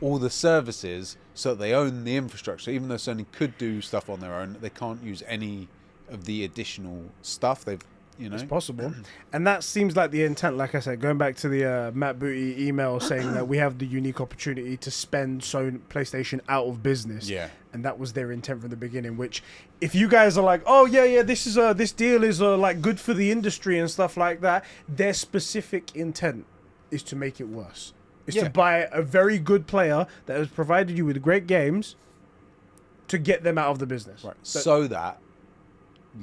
all the services so that they own the infrastructure. Even though Sony could do stuff on their own, they can't use any of the additional stuff they've. It's possible. And that seems like the intent. Like I said, going back to the Matt Booty email saying that we have the unique opportunity to spend PlayStation out of business. Yeah. And that was their intent from the beginning, which if you guys are like, oh yeah, this deal is like good for the industry and stuff like that, their specific intent is to make it worse. It's to buy a very good player that has provided you with great games to get them out of the business. Right. So that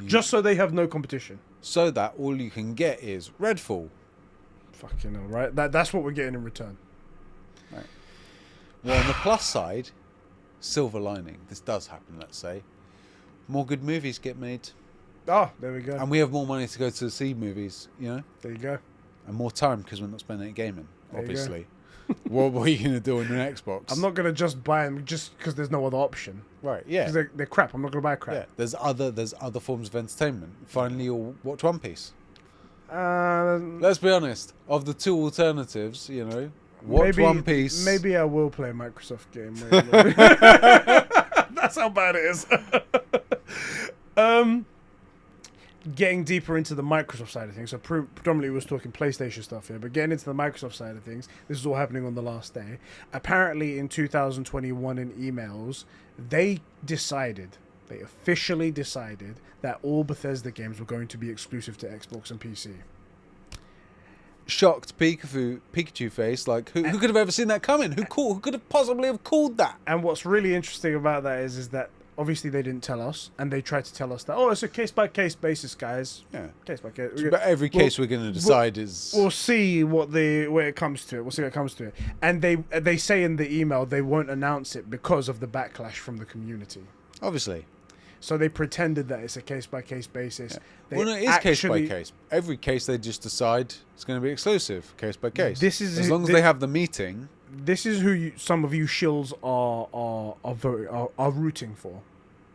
just so they have no competition. So that all you can get is Redfall. Fucking hell, right? That's what we're getting in return. Right. Well, on the plus side, silver lining. This does happen, let's say. More good movies get made. Oh, there we go. And we have more money to go to see movies, There you go. And more time because we're not spending it gaming, obviously. What are you going to do on your Xbox? I'm not going to just buy them just because there's no other option. Right, yeah. Because they're crap. I'm not going to buy crap. Yeah, there's other forms of entertainment. Finally, you'll watch One Piece. Let's be honest. Of the two alternatives, watch One Piece. Maybe I will play a Microsoft game. That's how bad it is. Getting deeper into the Microsoft side of things, so predominantly we was talking PlayStation stuff here, but getting into the Microsoft side of things, this is all happening on the last day. Apparently in 2021 in emails, they officially decided that all Bethesda games were going to be exclusive to Xbox and PC. Shocked Pikachu face, like who could have ever seen that coming? Who could have possibly have called that? And what's really interesting about that is that obviously they didn't tell us, and they tried to tell us that, it's a case-by-case basis, guys. Yeah. Case-by-case. But every case we're going to decide is... We'll see where it comes to it. We'll see what it comes to it. And they say in the email they won't announce it because of the backlash from the community. Obviously. So they pretended that it's a case-by-case basis. Yeah. Well, no, it is case-by-case. Every case they just decide it's going to be exclusive, case-by-case. As long as they have the meeting... This is who some of you shills are rooting for.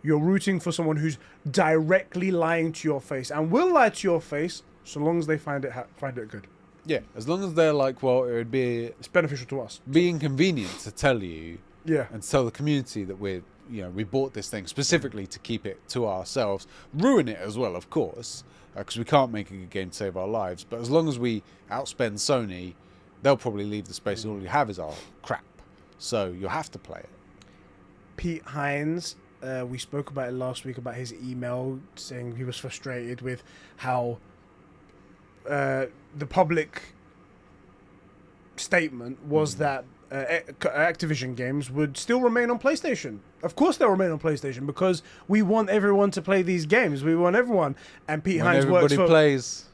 You're rooting for someone who's directly lying to your face and will lie to your face so long as they find it good. Yeah, as long as they're like, well, it would be... It's beneficial to us. Be inconvenient to tell you. Yeah. And tell the community that we bought this thing specifically to keep it to ourselves. Ruin it as well, of course, because we can't make a good game to save our lives. But as long as we outspend Sony, they'll probably leave the space and all you have is our crap. So you'll have to play it. Pete Hines, we spoke about it last week, about his email saying he was frustrated with how the public statement was that Activision games would still remain on PlayStation. Of course they'll remain on PlayStation because we want everyone to play these games. We want everyone. And Pete Hines works for... Everybody plays...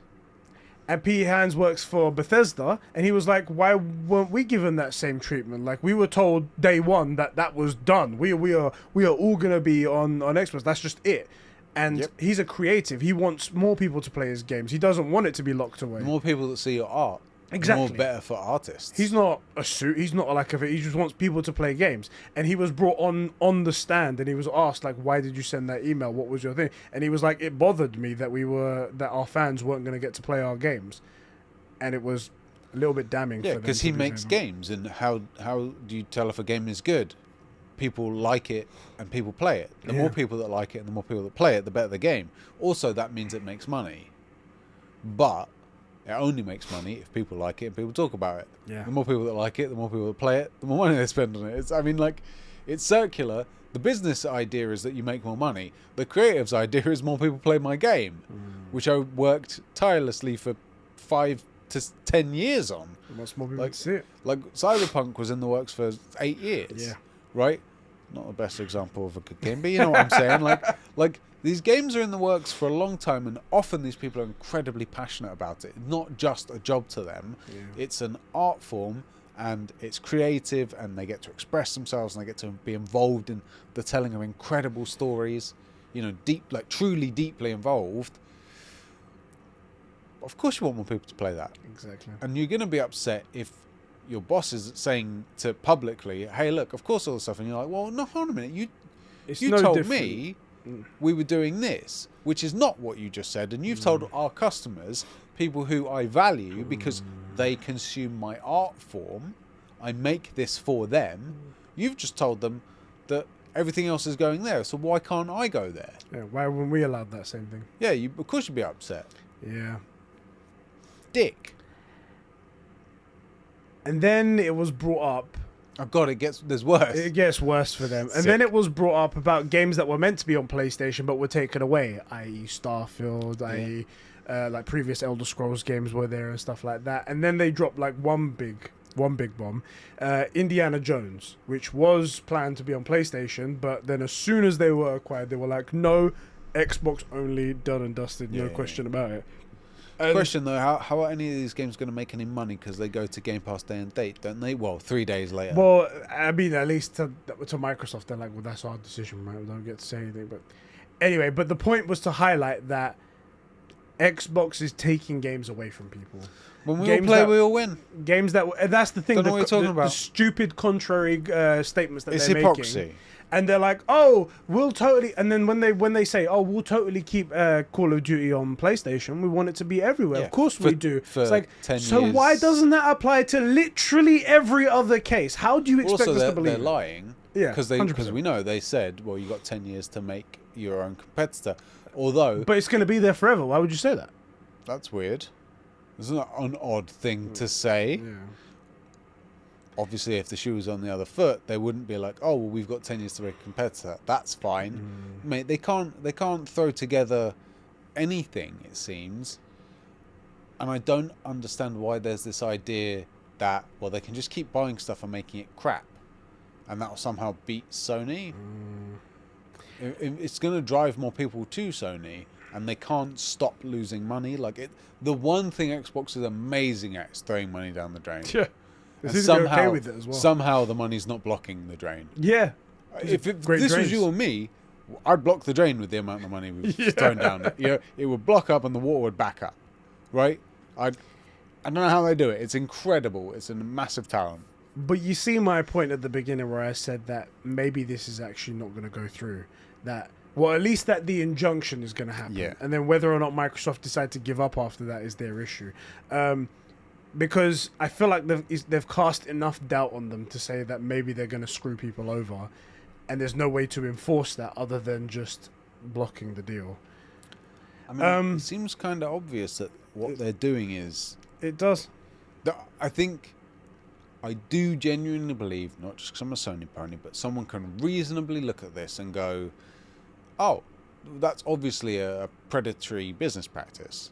And Pete Hands works for Bethesda, and he was like, why weren't we given that same treatment? Like, we were told day one that was done. We are all going to be on Xbox. That's just it. And he's a creative. He wants more people to play his games. He doesn't want it to be locked away. The more people that see your art, exactly. the more better for artists. He's not a suit. He's not like a. He just wants people to play games. And he was brought on the stand, and he was asked like, "Why did you send that email? What was your thing?" And he was like, "It bothered me that our fans weren't going to get to play our games," and it was a little bit damning. Yeah, because he makes games, and how do you tell if a game is good? People like it and people play it. The more people that like it and the more people that play it, the better the game. Also, that means it makes money, but it only makes money if people like it and people talk about it. Yeah. The more people that like it, the more people that play it, the more money they spend on it. It's circular. The business idea is that you make more money. The creative's idea is more people play my game, which I worked tirelessly for 5 to 10 years on. Much more people see it. Like Cyberpunk was in the works for 8 years. Yeah. Right? Not the best example of a good game, but you know what I'm saying. Like these games are in the works for a long time, and often these people are incredibly passionate about it. Not just a job to them. Yeah. It's an art form, and it's creative, and they get to express themselves, and they get to be involved in the telling of incredible stories. You know, truly deeply involved. Of course, you want more people to play that. Exactly. And you're going to be upset if your boss is saying to publicly, "Hey, look, of course all this stuff," and you're like, "Well, no, hold on a minute. You told me we were doing this, which is not what you just said, and you've told our customers, people who I value because they consume my art form, I make this for them. You've just told them that everything else is going there, so why can't I go there?" Yeah, why weren't we allowed that same thing? Yeah, of course you'd be upset. Yeah. Dick. And then it was brought up. Oh God, there's worse. It gets worse for them. And then it was brought up about games that were meant to be on PlayStation but were taken away, i.e. Starfield, i.e. Like previous Elder Scrolls games were there and stuff like that. And then they dropped like one big bomb, Indiana Jones, which was planned to be on PlayStation, but then as soon as they were acquired, they were like, no, Xbox only, done and dusted, no question about it. Question though, how are any of these games going to make any money because they go to Game Pass day and date, don't they? Well, 3 days later. Well, I mean, at least to Microsoft, they're like, well, that's our decision, right? We don't get to say anything. But anyway, but the point was to highlight that Xbox is taking games away from people. When we all play, we all win. Games that's the thing. Don't know what you're talking about. The stupid contrary statements that it's they're hypocrisy. making. And they're like, oh, we'll totally... And then when they say, oh, we'll totally keep Call of Duty on PlayStation, we want it to be everywhere. Yeah, of course we do. It's like, 10 so years. Why doesn't that apply to literally every other case? How do you expect us to believe they're lying. Yeah, because we know they said, well, you got 10 years to make your own competitor. Although... But it's going to be there forever. Why would you say that? That's weird. Isn't that an odd thing to say? Yeah. Obviously, if the shoe was on the other foot, they wouldn't be like, "Oh, well, we've got 10 years to make a competitor." That's fine, mate. They can't throw together anything. It seems, and I don't understand why there's this idea that they can just keep buying stuff and making it crap, and that will somehow beat Sony. It's going to drive more people to Sony, and they can't stop losing money. The one thing Xbox is amazing at is throwing money down the drain. Yeah. And somehow, with it as well. Somehow the money's not blocking the drain. Yeah. If this was you or me, I'd block the drain with the amount of money we've thrown down it. It would block up and the water would back up. Right? I don't know how they do it. It's incredible. It's a massive talent. But you see my point at the beginning where I said that maybe this is actually not going to go through. At least that the injunction is going to happen. Yeah. And then whether or not Microsoft decide to give up after that is their issue. Because I feel like they've cast enough doubt on them to say that maybe they're going to screw people over, and there's no way to enforce that other than just blocking the deal. I mean, it seems kind of obvious that what they're doing is... It does. I think I do genuinely believe, not just because I'm a Sony pony, but someone can reasonably look at this and go, oh, that's obviously a predatory business practice.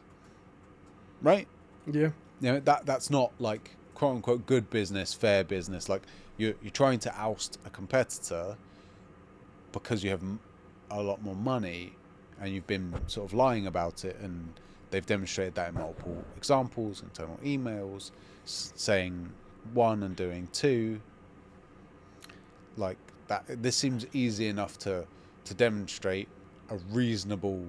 Right? Yeah. That's not like quote unquote good business, fair business. Like you're trying to oust a competitor because you have a lot more money, and you've been sort of lying about it and they've demonstrated that in multiple examples, internal emails, saying 1 and doing 2. Like that, this seems easy enough to demonstrate a reasonable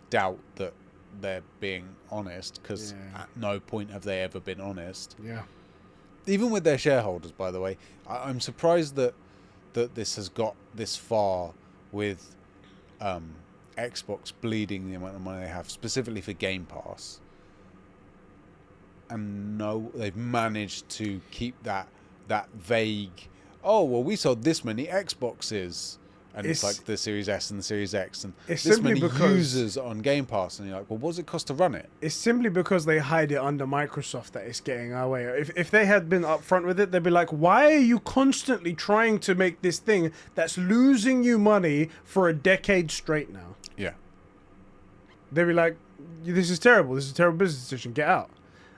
doubt that they're being honest, because at no point have they ever been honest. Yeah. Even with their shareholders, by the way. I'm surprised that this has got this far with Xbox bleeding the amount of money they have, specifically for Game Pass. And no, they've managed to keep that vague, oh, well, we sold this many Xboxes. And it's like the Series S and the Series X, and this many users on Game Pass, and you're like, well, what does it cost to run it? It's simply because they hide it under Microsoft that it's getting our way. If they had been upfront with it, they'd be like, why are you constantly trying to make this thing that's losing you money for a decade straight now? Yeah. They'd be like, this is terrible. This is a terrible business decision. Get out.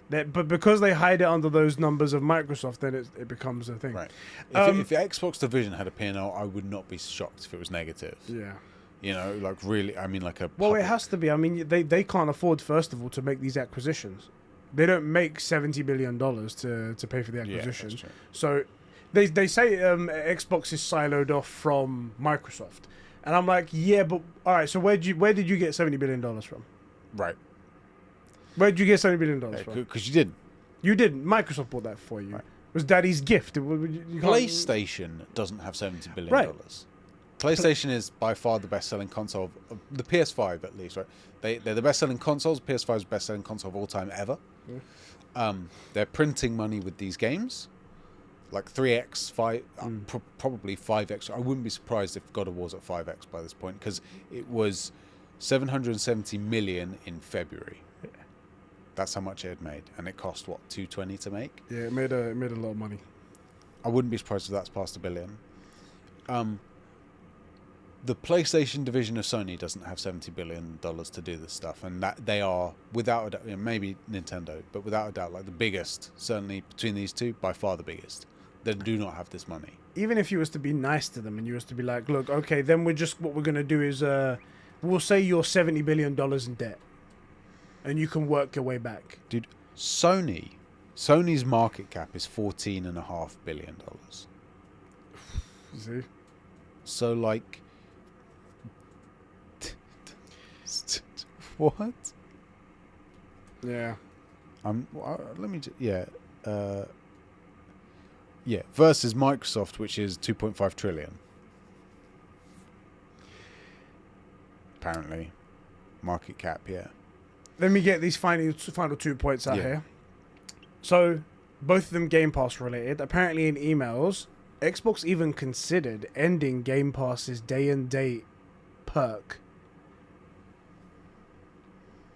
But because they hide it under those numbers of Microsoft, then it becomes a thing. Right. If the Xbox division had a P&L, I would not be shocked if it was negative. Yeah. You know, like really, I mean, like a... Well, it has to be. I mean, they can't afford, first of all, to make these acquisitions. They don't make $70 billion to pay for the acquisition. Yeah, that's true. So they say Xbox is siloed off from Microsoft. And I'm like, yeah, but all right, so where did you get $70 billion from? Right. Where did you get $70 billion from? Because you didn't. You didn't. Microsoft bought that for you. Right. It was Daddy's gift. PlayStation doesn't have $70 billion. Right. PlayStation is by far the best-selling console of the PS5, at least, right? They're the best-selling consoles. PS5 is the best-selling console of all time ever. Yeah. They're printing money with these games, like 3x, 5, probably 5x. I wouldn't be surprised if God of War's at 5x by this point, because it was 770 million in February. That's how much it had made, and it cost what, 220 to make? Yeah, it made a lot of money. I wouldn't be surprised if that's past $1 billion. The PlayStation division of Sony doesn't have $70 billion to do this stuff, and that they are, without a doubt, maybe Nintendo, but without a doubt, like the biggest, certainly between these two, by far the biggest. They do not have this money. Even if you was to be nice to them and you was to be like, look, okay, then what we're gonna do is we'll say you're $70 billion in debt, and you can work your way back. Dude, Sony's market cap is $14.5 billion. See? So, like... what? Yeah. Let me... versus Microsoft, which is 2.5 trillion. Apparently. Market cap, yeah. Let me get these final 2 points out here. So, both of them Game Pass related. Apparently in emails, Xbox even considered ending Game Pass's day and date perk,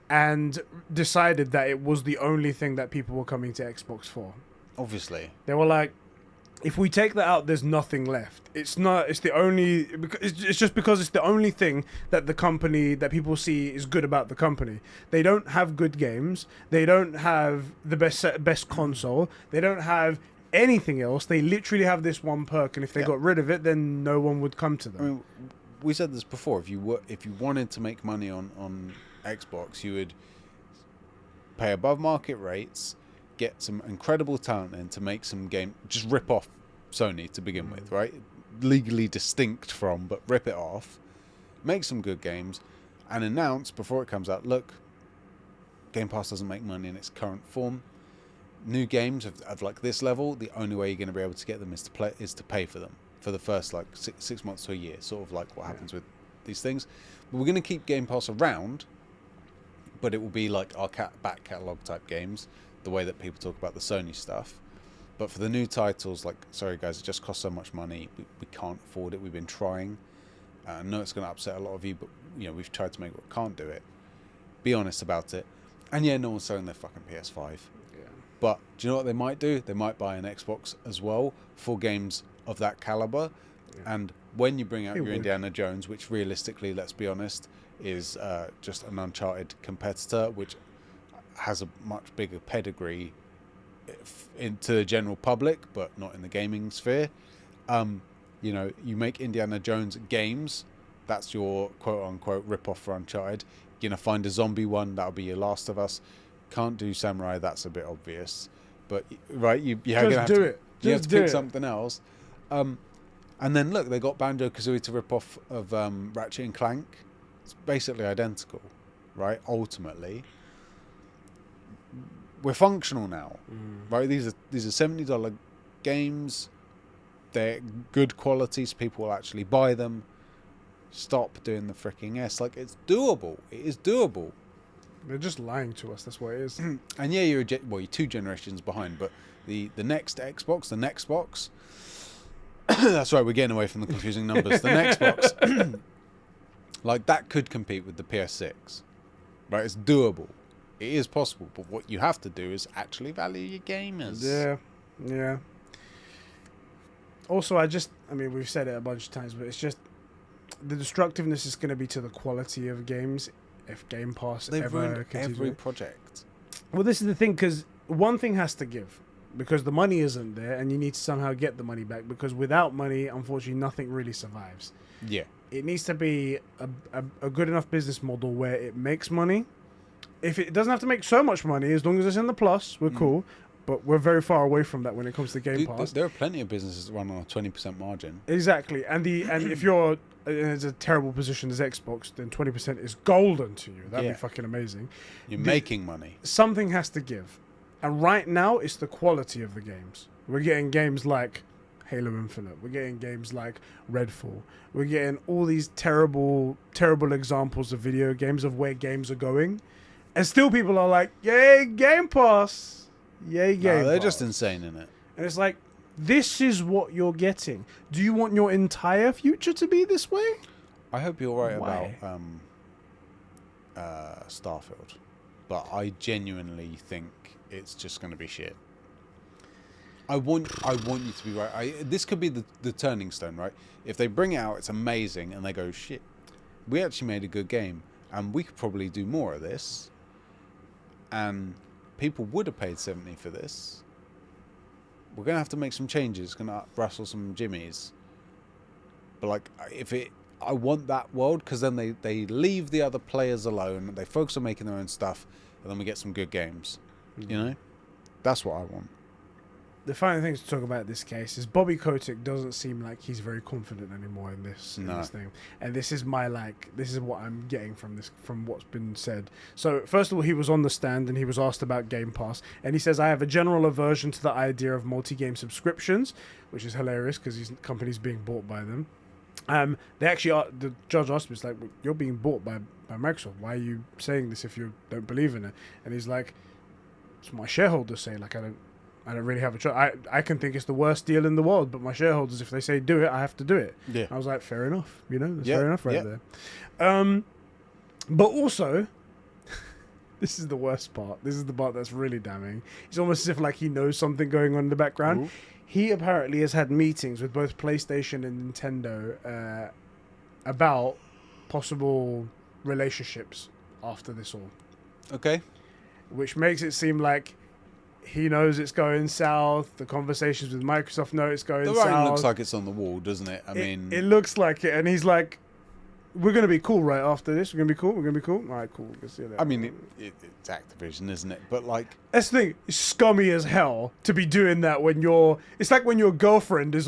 and decided that it was the only thing that people were coming to Xbox for. Obviously. They were like, if we take that out, there's nothing left. It's the only thing that the company, that people see is good about the company. They don't have good games. They don't have the best console. They don't have anything else. They literally have this one perk, and if they got rid of it, then no one would come to them. I mean, we said this before. If you wanted to make money on Xbox, you would pay above market rates, get some incredible talent in to make some game, just rip off Sony to begin with, right? Legally distinct from, but rip it off, make some good games, and announce before it comes out, look, Game Pass doesn't make money in its current form. New games of like this level, the only way you're going to be able to get them is to pay for them for the first like 6 months to a year, sort of like what happens with these things. But we're going to keep Game Pass around, but it will be like our back catalog type games, the way that people talk about the Sony stuff. But for the new titles, like, sorry guys, it just costs so much money, we can't afford it. We've been trying. I know it's going to upset a lot of you, but you know, we've tried to make it, can't do it. Be honest about it. And yeah, no one's selling their fucking PS5. Yeah. But do you know what they might do? They might buy an Xbox as well for games of that caliber. Yeah. And when you bring out your Indiana Jones, which realistically, let's be honest, is just an Uncharted competitor, which has a much bigger pedigree into the general public, but not in the gaming sphere. You know, you make Indiana Jones games That's your quote-unquote rip-off for Uncharted. You're going to find a zombie one, that'll be your Last of Us. Can't do Samurai, that's a bit obvious. But, right, you're going to have to... You have to pick something else. And then, look, they got Banjo-Kazooie to rip off of Ratchet and Clank. It's basically identical, right? Ultimately. We're functional now, right? These are $70 games. They're good quality, so people will actually buy them. Stop doing the freaking S. Like, it's doable. It is doable. They're just lying to us. That's what it is. And yeah, you're 2 generations behind, but the next Xbox, the next box. That's right. We're getting away from the confusing numbers. The next box, like that could compete with the PS6, right? It's doable. It is possible, but what you have to do is actually value your gamers. Yeah. Also, I mean, we've said it a bunch of times, but it's just the destructiveness is going to be to the quality of games if Game Pass ever continues. Every project. Well, this is the thing, because one thing has to give, because the money isn't there, and you need to somehow get the money back, because without money, unfortunately, nothing really survives. Yeah. It needs to be a good enough business model where it makes money. If it doesn't have to make so much money, as long as it's in the plus, we're cool. But we're very far away from that when it comes to Game Pass. There are plenty of businesses that run on a 20% margin. Exactly. And if you're in a terrible position as Xbox, then 20% is golden to you. That'd be fucking amazing. You're making money. Something has to give. And right now, it's the quality of the games. We're getting games like Halo Infinite. We're getting games like Redfall. We're getting all these terrible, terrible examples of video games, of where games are going. And still people are like, yay, Game Pass. Yay, Game Pass. They're just insane in it. And it's like, this is what you're getting. Do you want your entire future to be this way? I hope you're right about Starfield. But I genuinely think it's just going to be shit. I want you to be right. This could be the turning stone, right? If they bring it out, it's amazing, and they go, shit, we actually made a good game, and we could probably do more of this. And people would have paid $70 for this. We're going to have to make some changes. Going to rustle some jimmies. But like, I want that world, because then they leave the other players alone. They focus on making their own stuff, and then we get some good games. You know, that's what I want. The final thing to talk about this case is Bobby Kotick doesn't seem like he's very confident anymore in this thing. And this is what I'm getting from what's been said. So first of all, he was on the stand and he was asked about Game Pass, and he says, I have a general aversion to the idea of multi-game subscriptions, which is hilarious because his company's being bought by them. They actually the judge asked him, it's like, you're being bought by Microsoft. Why are you saying this if you don't believe in it? And he's like, it's what my shareholders say. Like, I don't really have a choice. I can think it's the worst deal in the world, but my shareholders, if they say do it, I have to do it. Yeah. I was like, fair enough. You know, that's fair enough there. But also, this is the worst part. This is the part that's really damning. It's almost as if like he knows something going on in the background. Ooh. He apparently has had meetings with both PlayStation and Nintendo about possible relationships after this all. Okay. Which makes it seem like he knows it's going south. The conversations with Microsoft know it's going south. The writing looks like it's on the wall, doesn't it? It looks like it. And he's like, we're going to be cool right after this. We're going to be cool. We're going to be cool. All right, cool. We'll see you later. I mean, it's Activision, isn't it? But like... That's the thing. It's scummy as hell to be doing that when you're... It's like when your girlfriend is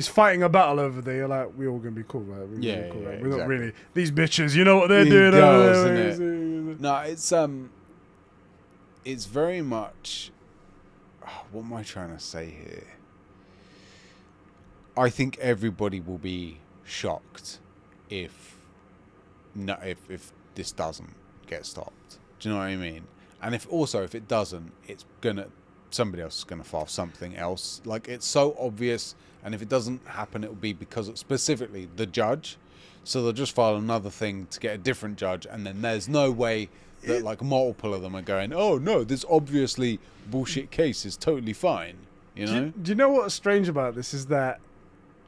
fighting a battle over there. You're like, we're all going to be cool, right? We're cool, right? We're exactly. Not really... These bitches, you know what they're doing over there. No, it's very much... What am I trying to say here? I think everybody will be shocked if this doesn't get stopped. Do you know what I mean? And if it doesn't, somebody else is gonna file something else. Like, it's so obvious, and if it doesn't happen, it will be because of specifically the judge. So they'll just file another thing to get a different judge, and then there's no way that like multiple of them are going, oh no, this obviously bullshit case is totally fine. You know? Do you know what's strange about this is that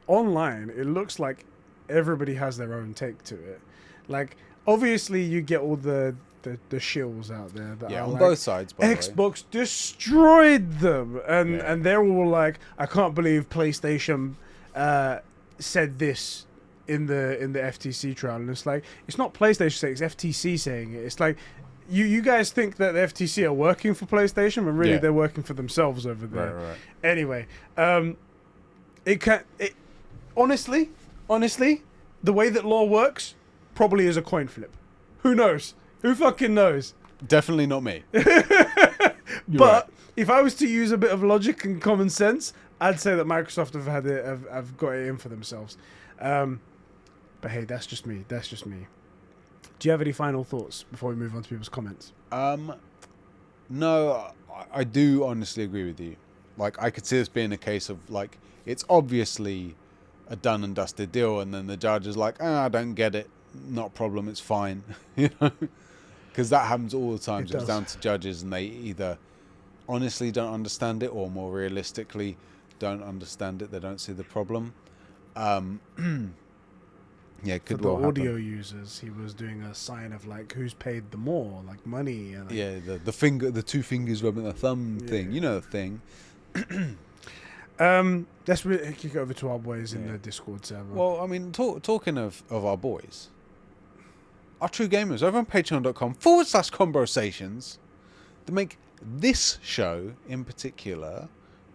online it looks like everybody has their own take to it. Like, obviously you get all the shills out there that are on like, both sides, by the way. Xbox destroyed them, and they're all like, I can't believe PlayStation said this in the FTC trial, and it's like it's not PlayStation saying it, it's FTC saying it. It's like you guys think that the FTC are working for PlayStation, but really they're working for themselves over there. Right. Anyway, honestly, the way that law works probably is a coin flip. Who knows? Who fucking knows? Definitely not me. But if I was to use a bit of logic and common sense, I'd say that Microsoft have got it in for themselves. But hey, that's just me. Do you have any final thoughts before we move on to people's comments? No, I do honestly agree with you. Like, I could see this being a case of, like, it's obviously a done and dusted deal, and then the judge is like, I don't get it. Not a problem, it's fine. You know? Because that happens all the time. It's down to judges, and they either honestly don't understand it, or more realistically don't understand it. They don't see the problem. Yeah, it could for the well audio happen. users, he was doing a sign of like who's paid the more, like money. And like, the two fingers rubbing the thumb thing. You know the thing. Let's kick it over to our boys in the Discord server. Well, I mean, talking of our boys, our true gamers over on patreon.com/Conbrosations to make this show in particular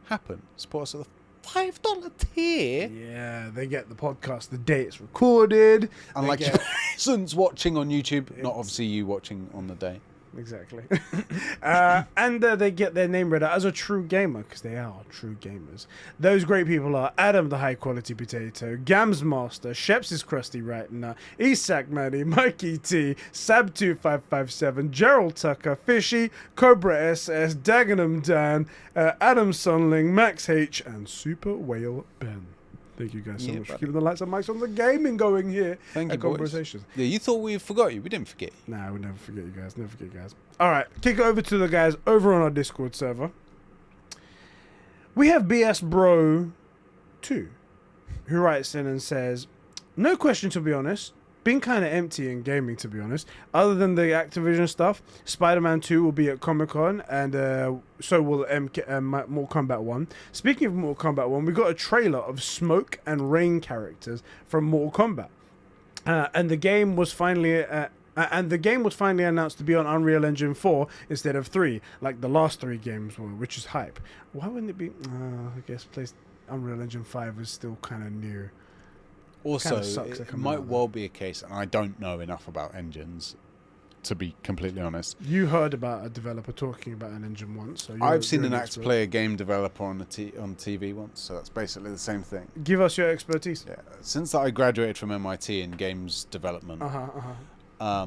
happen. Support us at the $5 tier. Yeah, they get the podcast the day it's recorded. Unlike you peasants watching on YouTube, not obviously you watching on the day. Exactly. And they get their name read out as a true gamer, because they are true gamers. Those great people are Adam the High Quality Potato, Gams Master, Sheps is Crusty Right Now, Isak Manny, Mikey T, Sab2557, Gerald Tucker, Fishy, Cobra SS, Dagenham Dan, Adam Sunling, Max H, and Super Whale Ben. Thank you guys so much for keeping the lights and mics on the gaming going here. Thank you, Conversations. Yeah, you thought we forgot you. We didn't forget you. Nah, we never forget you guys. Never forget you guys. All right, kick it over to the guys over on our Discord server. We have BS Bro 2, who writes in and says, no question to be honest. Been kind of empty in gaming, to be honest. Other than the Activision stuff, Spider-Man 2 will be at Comic-Con, and so will Mortal Kombat 1. Speaking of Mortal Kombat 1, we got a trailer of Smoke and Rain characters from Mortal Kombat, and the game was finally announced to be on Unreal Engine 4 instead of 3, like the last 3 games were, which is hype. Why wouldn't it be? I guess Unreal Engine 5 is still kind of new. Also, it might well be a case, and I don't know enough about engines, to be completely honest. You heard about a developer talking about an engine once. So I've seen an act play a game developer on TV once, so that's basically the same thing. Give us your expertise. Yeah. Since I graduated from MIT in games development, I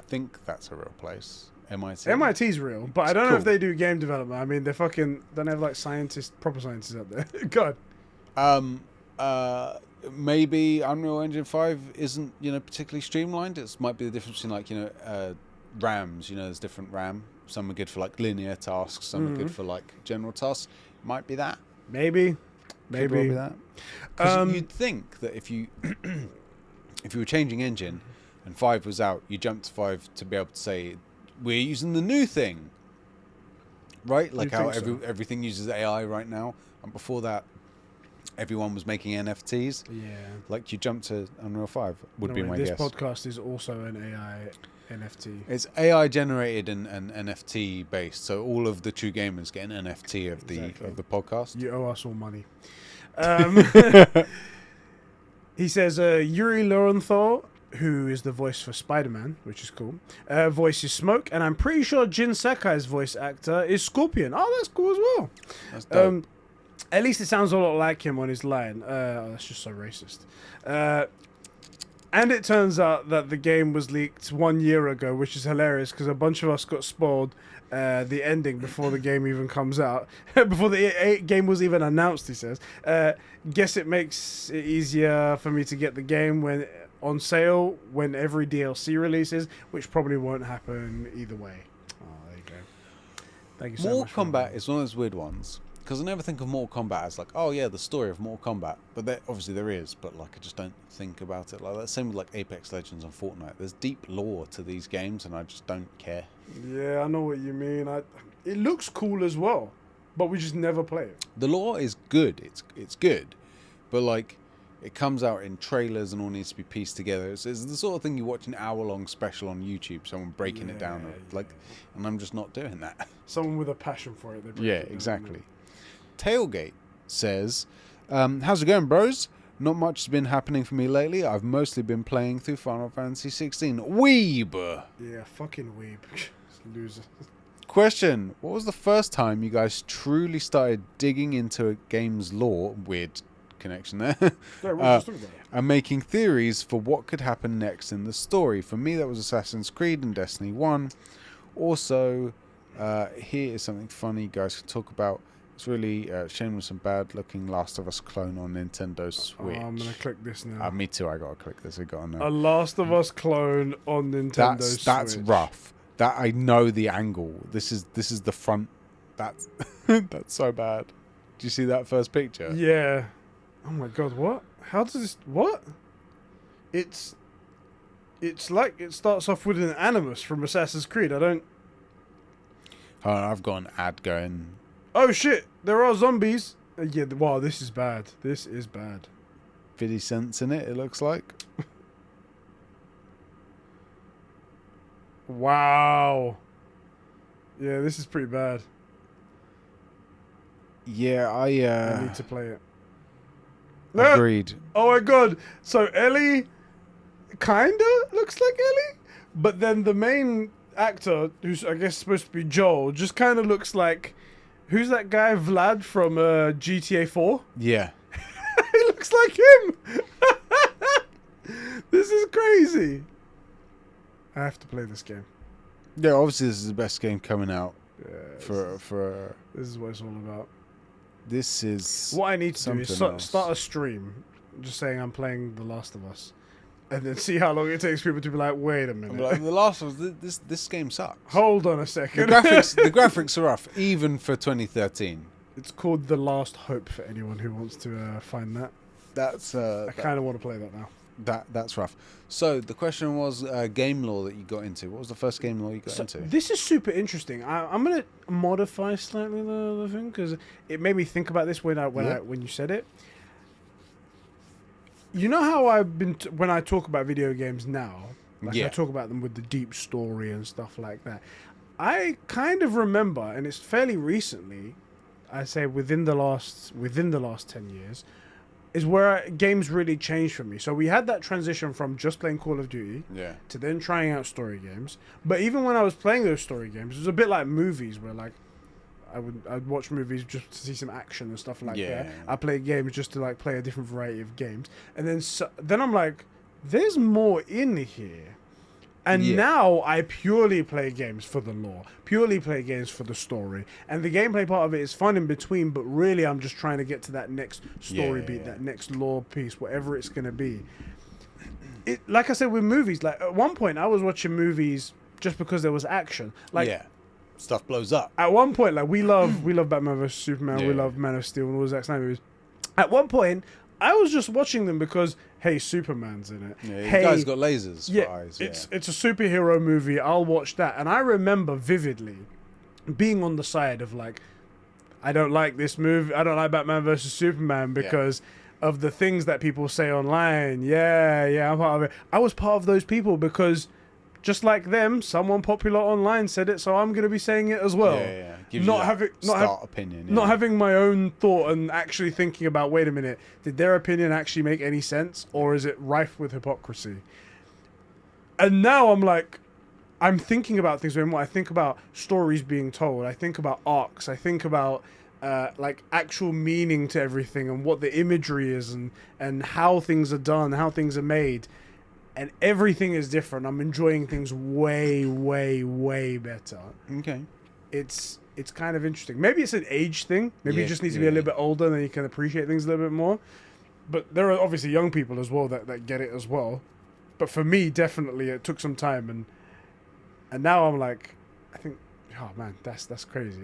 think that's a real place. MIT's real, but I don't know if they do game development. I mean, they don't have like proper scientists out there. God. Maybe Unreal Engine 5 isn't, particularly streamlined. It might be the difference between RAMs. There's different RAM. Some are good for like linear tasks. Some are good for like general tasks. Might be that. Maybe. Be that. Because you'd think that if you were changing engine and 5 was out, you jumped to 5 to be able to say we're using the new thing, right? Like how everything uses AI right now, and before that, everyone was making NFTs. Yeah. Like you jump to Unreal 5 would be my guess. This podcast is also an AI NFT. It's AI generated and NFT based, so all of the true gamers get an NFT of the podcast. You owe us all money. He says Yuri Lorenthal, who is the voice for Spider-Man, which is cool, voices Smoke, and I'm pretty sure Jin Sakai's voice actor is Scorpion. Oh, that's cool as well. That's dope. At least it sounds a lot like him on his line. That's just so racist. And it turns out that the game was leaked 1 year ago, which is hilarious because a bunch of us got spoiled the ending before the game even comes out. Before the game was even announced, he says. Guess it makes it easier for me to get the game when on sale when every DLC releases, which probably won't happen either way. Oh, there you go. Thank you so much. Mortal Kombat is one of those weird ones. Because I never think of Mortal Kombat as like, oh yeah, the story of Mortal Kombat. But obviously there is, but like I just don't think about it like that. Same with like Apex Legends and Fortnite. There's deep lore to these games and I just don't care. Yeah, I know what you mean. It looks cool as well, but we just never play it. The lore is good. It's good. But like, it comes out in trailers and all needs to be pieced together. It's the sort of thing you watch an hour-long special on YouTube, someone breaking it down, and I'm just not doing that. Someone with a passion for it. Exactly. Tailgate says, how's it going, bros? Not much has been happening for me lately. I've mostly been playing through Final Fantasy 16. Weeb! Yeah, fucking weeb. Loser. Question: what was the first time you guys truly started digging into a game's lore? Weird connection there. And making theories for what could happen next in the story. For me, that was Assassin's Creed and Destiny 1. Also, here is something funny you guys could talk about. It's really shameless and bad-looking Last of Us clone on Nintendo Switch. I'm gonna click this now. Me too. I gotta click this. I gotta know. A Last of Us clone on Nintendo Switch. That's rough. That I know the angle. This is the front. That's that's so bad. Do you see that first picture? Yeah. Oh my god, what? How does this... What? It's like it starts off with an Animus from Assassin's Creed. I don't... Hold on, I've got an ad going. Oh shit, there are zombies. Yeah, wow, this is bad. This is bad. 50 cents in it looks like. Wow. Yeah, this is pretty bad. Yeah, I need to play it. Agreed. Oh my god. So Ellie kinda looks like Ellie, but then the main actor, who's I guess supposed to be Joel, just kind of looks like, who's that guy Vlad from GTA 4? Yeah. He looks like him. This is crazy. I have to play this game. Yeah, obviously this is the best game coming out. Yeah, this is what it's all about. This is what I need to do is start a stream, just saying I'm playing The Last of Us, and then see how long it takes people to be like, wait a minute. Like, The Last of Us, this game sucks. Hold on a second. The graphics are rough, even for 2013. It's called The Last Hope for anyone who wants to find that. That's I kind of want to play that now. That's rough. So the question was game lore that you got into. What was the first game lore you got into? This is super interesting. I'm gonna modify slightly the thing because it made me think about this when you said it. You know how I've been when I talk about video games now, I talk about them with the deep story and stuff like that. I kind of remember, and it's fairly recently, I say within the last 10 years. Is where games really changed for me. So we had that transition from just playing Call of Duty to then trying out story games. But even when I was playing those story games, it was a bit like movies where like I'd watch movies just to see some action and stuff like that. I play games just to like play a different variety of games. And then I'm like, there's more in here. And now I purely play games for the lore, purely play games for the story. And the gameplay part of it is fun in between, but really I'm just trying to get to that next story beat, that next lore piece, whatever it's going to be. Like I said with movies, like at one point I was watching movies just because there was action. Like stuff blows up. At one point, like we love Batman vs Superman, we love Man of Steel and all those Zack Snyder movies. At one point, I was just watching them because, hey, Superman's in it. Yeah, hey, the guy's got lasers for eyes. It's a superhero movie. I'll watch that. And I remember vividly being on the side of like, I don't like this movie. I don't like Batman versus Superman because of the things that people say online. Yeah, I'm part of it. I was part of those people because just like them, someone popular online said it, so I'm going to be saying it as well. Gives not you having opinion. Not having my own thought and actually thinking about, wait a minute, did their opinion actually make any sense, or is it rife with hypocrisy? And now I'm like, I'm thinking about things way more. I think about stories being told. I think about arcs. I think about like actual meaning to everything and what the imagery is and how things are done, how things are made. And everything is different. I'm enjoying things way, way, way better. Okay. It's kind of interesting. Maybe it's an age thing. Maybe you just need to be a little bit older and then you can appreciate things a little bit more. But there are obviously young people as well that get it as well. But for me, definitely, it took some time. And now I'm like, I think, oh man, that's crazy.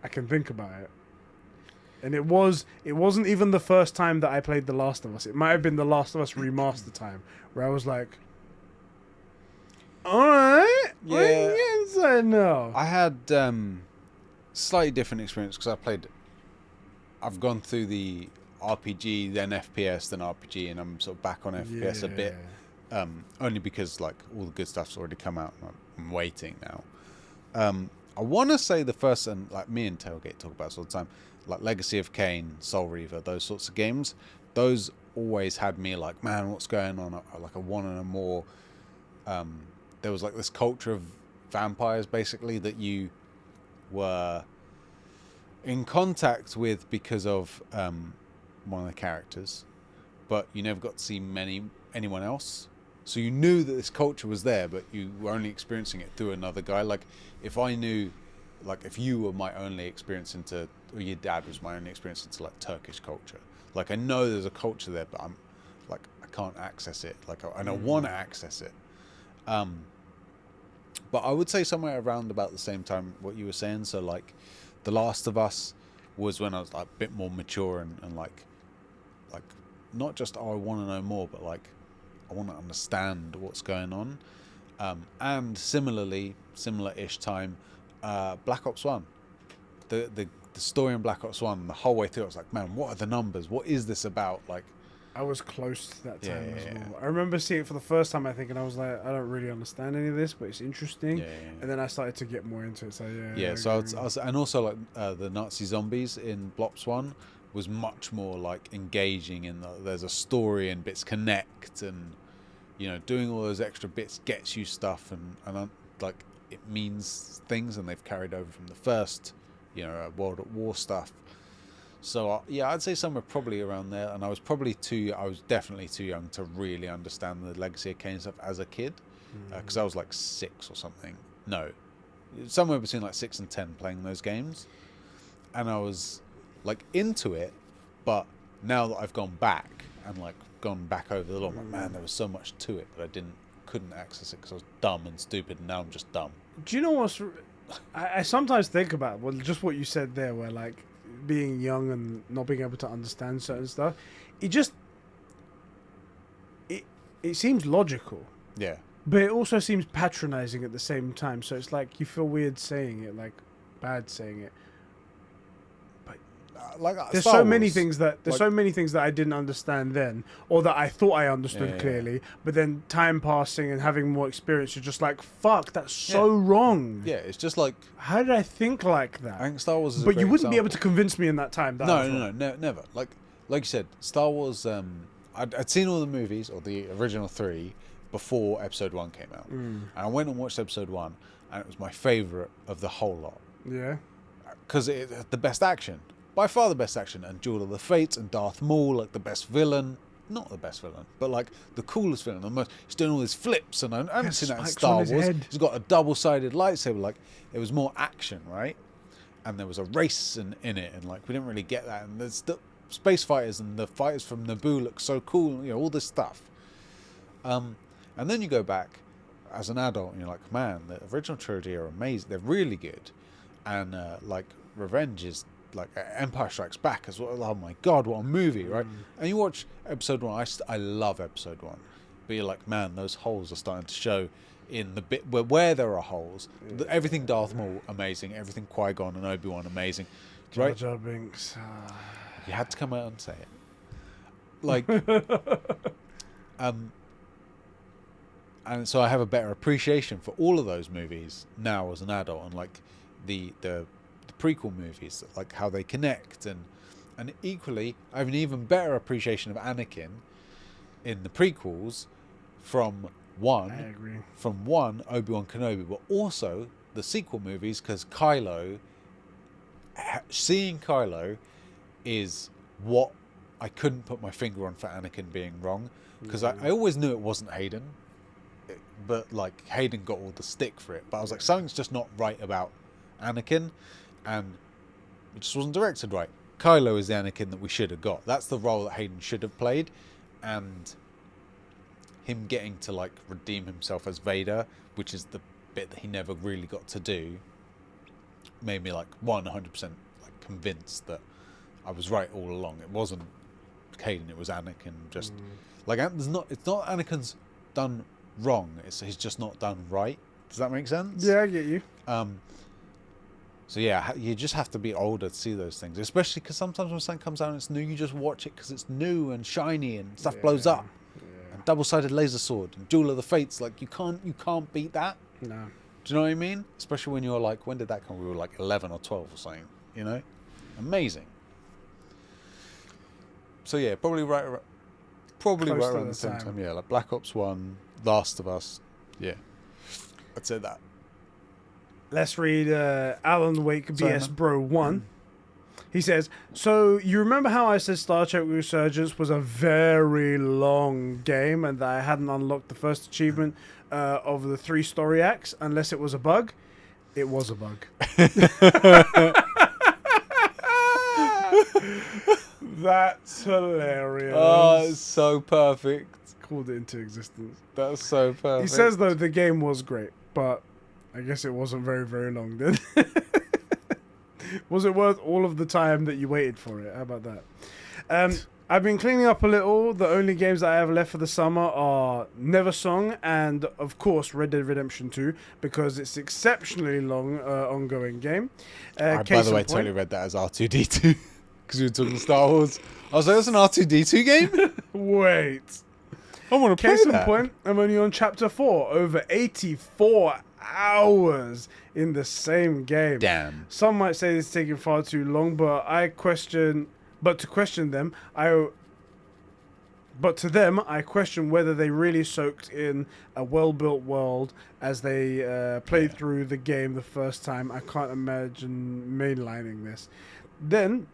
I can think about it. And it wasn't even the first time that I played The Last of Us. It might have been The Last of Us remaster time, where I was like, all right, I know. I had slightly different experience because I've gone through the RPG, then FPS, then RPG, and I'm sort of back on FPS a bit. Only because like all the good stuff's already come out and I'm waiting now. I want to say the first, and like me and Tailgate talk about this all the time, like Legacy of Kain, Soul Reaver, those sorts of games, those always had me like, man, what's going on? Like I want to know more. There was like this culture of vampires basically that you were in contact with because of one of the characters, but you never got to see anyone else. So you knew that this culture was there, but you were only experiencing it through another guy. Like if I knew, like if you were my only experience into, or your dad was my only experience into like Turkish culture. Like I know there's a culture there, but I'm like I can't access it. Like I want to access it. But I would say somewhere around about the same time what you were saying. So like The Last of Us was when I was like a bit more mature and like not just I want to know more, but like I want to understand what's going on. And similar-ish time, Black Ops 1. The story in Black Ops 1, the whole way through, I was like, man, what are the numbers? What is this about? Like, I was close to that time as well. I remember seeing it for the first time, I think, and I was like, I don't really understand any of this, but it's interesting. And then I started to get more into it. So So I was, and also like the Nazi zombies in Blops 1 was much more like engaging in there's a story and bits connect, and you know, doing all those extra bits gets you stuff, and like it means things, and they've carried over from the first, you know, World at War stuff. So I'd say somewhere probably around there, and I was definitely too young to really understand the Legacy of Kain stuff as a kid, because I was like 6 or something. No, somewhere between like 6 and 10 playing those games, and I was like into it. But now that I've gone back and like gone back over the law, like, man, there was so much to it, but I couldn't access it because I was dumb and stupid, and now I'm just dumb. Do you know what's? I sometimes think about just what you said there, where like being young and not being able to understand certain stuff. It seems logical. Yeah. But it also seems patronizing at the same time. So it's like you feel weird saying it, like bad saying it. There's so many things that I didn't understand then, or that I thought I understood clearly, but then time passing and having more experience, you're just like, fuck, that's so wrong. Yeah, it's just like, how did I think like that? I think Star Wars is but you wouldn't be able to convince me in that time. No, never. Like you said, Star Wars. I'd seen all the movies, or the original 3, before Episode 1 came out, and I went and watched Episode 1, and it was my favorite of the whole lot. Yeah, because it had the best action. By far the best action, and Duel of the Fates and Darth Maul, like the best villain. Not the best villain, but like the coolest villain. He's doing all these flips, and I haven't seen that in Star Wars. He's got a double-sided lightsaber. Like, it was more action, right? And there was a race in it, and like we didn't really get that. And there's the space fighters, and the fighters from Naboo look so cool. You know, all this stuff. And then you go back as an adult, and you're like, man, the original trilogy are amazing. They're really good, and like Revenge is. Like Empire Strikes Back as well. Oh my god, what a movie, right? And you watch Episode 1. I love Episode 1, but you're like, man, those holes are starting to show in the bit where there are holes. Everything Darth Maul amazing, everything Qui-Gon and Obi-Wan amazing, right? Jar Jar Binks. You had to come out and say it. Like, and so I have a better appreciation for all of those movies now as an adult, and like the prequel movies, like how they connect, and equally I have an even better appreciation of Anakin in the prequels from one Obi-Wan Kenobi, but also the sequel movies, because seeing Kylo is what I couldn't put my finger on for Anakin being wrong, because I always knew it wasn't Hayden, but like Hayden got all the stick for it, but I was like, something's just not right about Anakin, and it just wasn't directed right. Kylo is the Anakin that we should have got. That's the role that Hayden should have played, and him getting to like redeem himself as Vader, which is the bit that he never really got to do, made me like 100% like convinced that I was right all along. It wasn't Hayden, it was Anakin. Just like it's not Anakin's done wrong. He's just not done right. Does that make sense? Yeah, I get you. So yeah, you just have to be older to see those things, especially because sometimes when something comes out and it's new, you just watch it because it's new and shiny and stuff blows up. And double-sided laser sword and Duel of the Fates, like you can't beat that. No. Do you know what I mean? Especially when you're like, when did that come? We were like 11 or 12 or something. You know, amazing. So yeah, probably right around the same time. Yeah, like Black Ops 1, Last of Us. Yeah, I'd say that. Let's read Alan Wake BS Bro 1. He says, so you remember how I said Star Trek Resurgence was a very long game and that I hadn't unlocked the first achievement of the 3 story acts unless it was a bug? It was a bug. That's hilarious. Oh, it's so perfect. Called it into existence. That's so perfect. He says, though, the game was great, but I guess it wasn't very, very long then. Was it worth all of the time that you waited for it? How about that? I've been cleaning up a little. The only games that I have left for the summer are Neversong and, of course, Red Dead Redemption 2, because it's exceptionally long, ongoing game. I, by the way, totally read that as R2-D2, because we were talking Star Wars. I was like, that's an R2-D2 game? Wait. I want to play Case that. in point, I'm only on Chapter 4, over 84 hours in the same game. Damn. Some might say it's taking far too long, but to question them, I question whether they really soaked in a well-built world as they played through the game the first time. I can't imagine mainlining this. Then,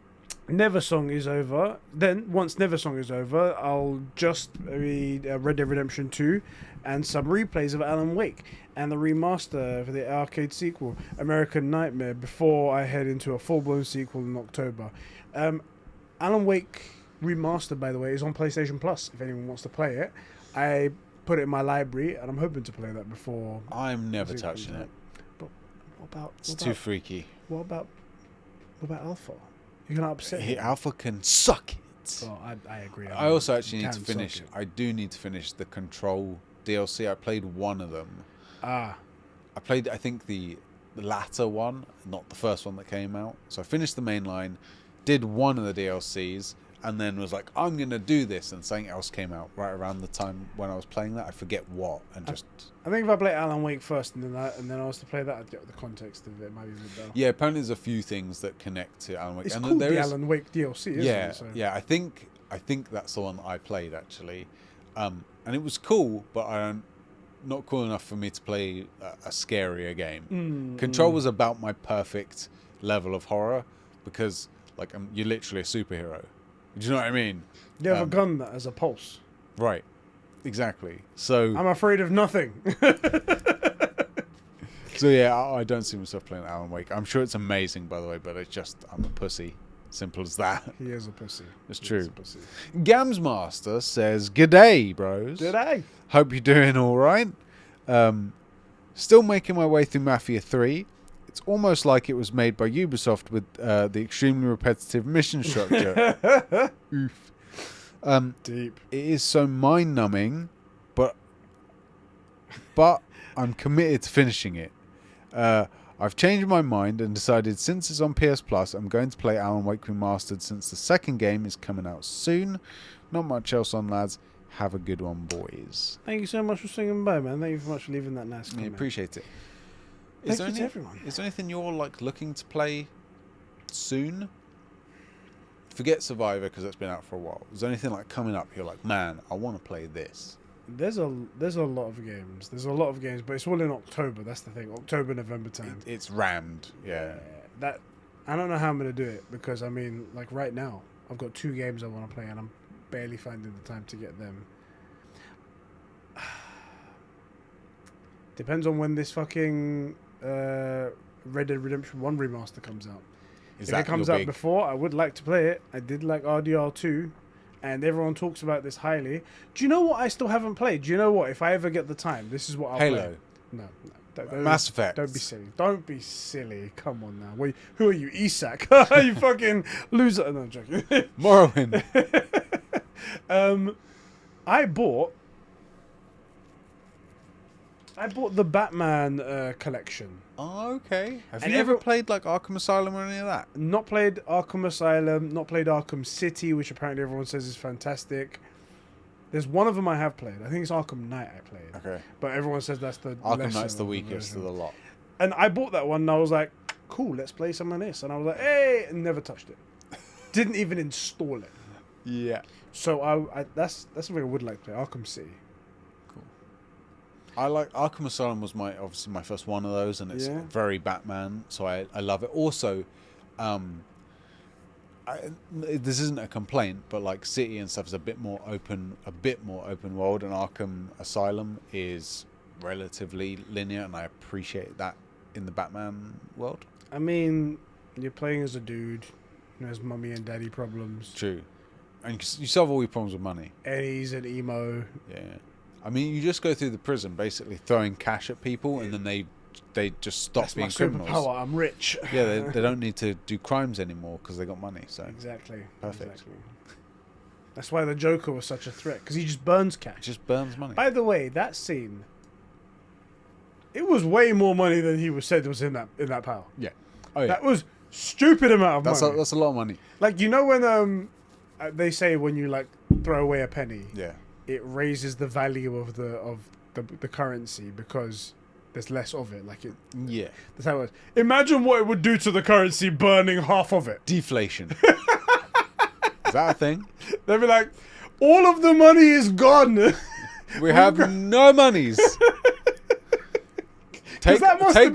Neversong is over. Once Neversong is over, I'll just read Red Dead Redemption 2 and some replays of Alan Wake and the remaster for the arcade sequel, American Nightmare, before I head into a full-blown sequel in October. Alan Wake Remastered, by the way, is on PlayStation Plus, if anyone wants to play it. I put it in my library, and I'm hoping to play that before... I'm never touching it. But what about... It's too freaky. What about Alpha? You're going to upset me. Alpha can suck it. Oh, I agree. I also actually need to finish... I do need to finish the Control DLC. I played one of them. I played, I think, the latter one, not the first one that came out. So I finished the main line, did one of the DLCs, and then was like, I'm going to do this, and something else came out right around the time when I was playing that. I forget what, and just... I think if I play Alan Wake first, and then I was to play that, I'd get the context of it. Maybe a bit better. Yeah, apparently there's a few things that connect to Alan Wake. It's called the Alan Wake DLC, isn't it? So. Yeah, I think that's the one that I played, actually. And it was cool, but not cool enough for me to play a scarier game. Control was about my perfect level of horror, because like you're literally a superhero. Do you know what I mean? You have a gun that has a pulse. Right. Exactly. So I'm afraid of nothing. So yeah, I don't see myself playing Alan Wake. I'm sure it's amazing, by the way, but it's just I'm a pussy. Simple as that. He is a pussy. It's true. Gamsmaster says, "G'day, bros. G'day. Hope you're doing all right. Still making my way through Mafia 3. It's almost like it was made by Ubisoft with the extremely repetitive mission structure. Oof. Deep. It is so mind-numbing, but I'm committed to finishing it. I've changed my mind and decided since it's on PS Plus, I'm going to play Alan Wake Remastered since the second game is coming out soon. Not much else on, lads. Have a good one, boys." Thank you so much for swinging by, man. Thank you so much for leaving that nice comment. I appreciate it. Thank you to everyone. Is there anything you're like looking to play soon? Forget Survivor because that's been out for a while. Is there anything like coming up? You're like, man, I want to play this. There's a lot of games. There's a lot of games, but it's all in October. That's the thing. October, November time. It's rammed. Yeah. That I don't know how I'm gonna do it because I mean, like right now, I've got 2 games I want to play and I'm barely finding the time to get them. Depends on when this fucking Red Dead Redemption 1 remaster comes out. If it comes out before, I would like to play it. I did like RDR2, and everyone talks about this highly. Do you know what I still haven't played? Do you know what? If I ever get the time, this is what I'll Halo. play. No. Mass Effect. Don't be silly. Don't be silly. Come on now. Wait, who are you, Isak? You fucking loser. No, I'm joking. Morrowind. I bought I bought the Batman collection. Oh, okay. Have And you ever played like Arkham Asylum or any of that? Not played Arkham Asylum, not played Arkham City, which apparently everyone says is fantastic. There's one of them I have played. I think it's Arkham Knight I played. Okay. But everyone says that's the Arkham Knight's the weakest of the lot. And I bought that one and I was like, cool, let's play some of this. And I was like, hey, and never touched it. Didn't even install it. Yeah. So I that's something I would like to play. Arkham City. I like Arkham Asylum was obviously my first one of those, and it's very Batman, so I love it. Also, this isn't a complaint, but like City and stuff is a bit more open world, and Arkham Asylum is relatively linear, and I appreciate that in the Batman world. I mean, you're playing as a dude who has mummy and daddy problems. True, and you solve all your problems with money. And he's an emo. Yeah. I mean, you just go through the prison basically throwing cash at people, and then they just stop being criminals. Superpower. I'm rich. Yeah, they don't need to do crimes anymore because they got money. So exactly. Perfect. Exactly. That's why the Joker was such a threat, because he just burns cash. Just burns money. By the way, that scene, it was way more money than he was said was in that power. Yeah. Oh yeah. That was stupid amount of money. That's a lot of money. Like, you know when they say when you like throw away a penny. Yeah. It raises the value of the currency because there's less of it. Like it. Yeah. That's how it was. Imagine what it would do to the currency burning half of it. Deflation. Is that a thing? They'd be like, all of the money is gone. We have no monies. Take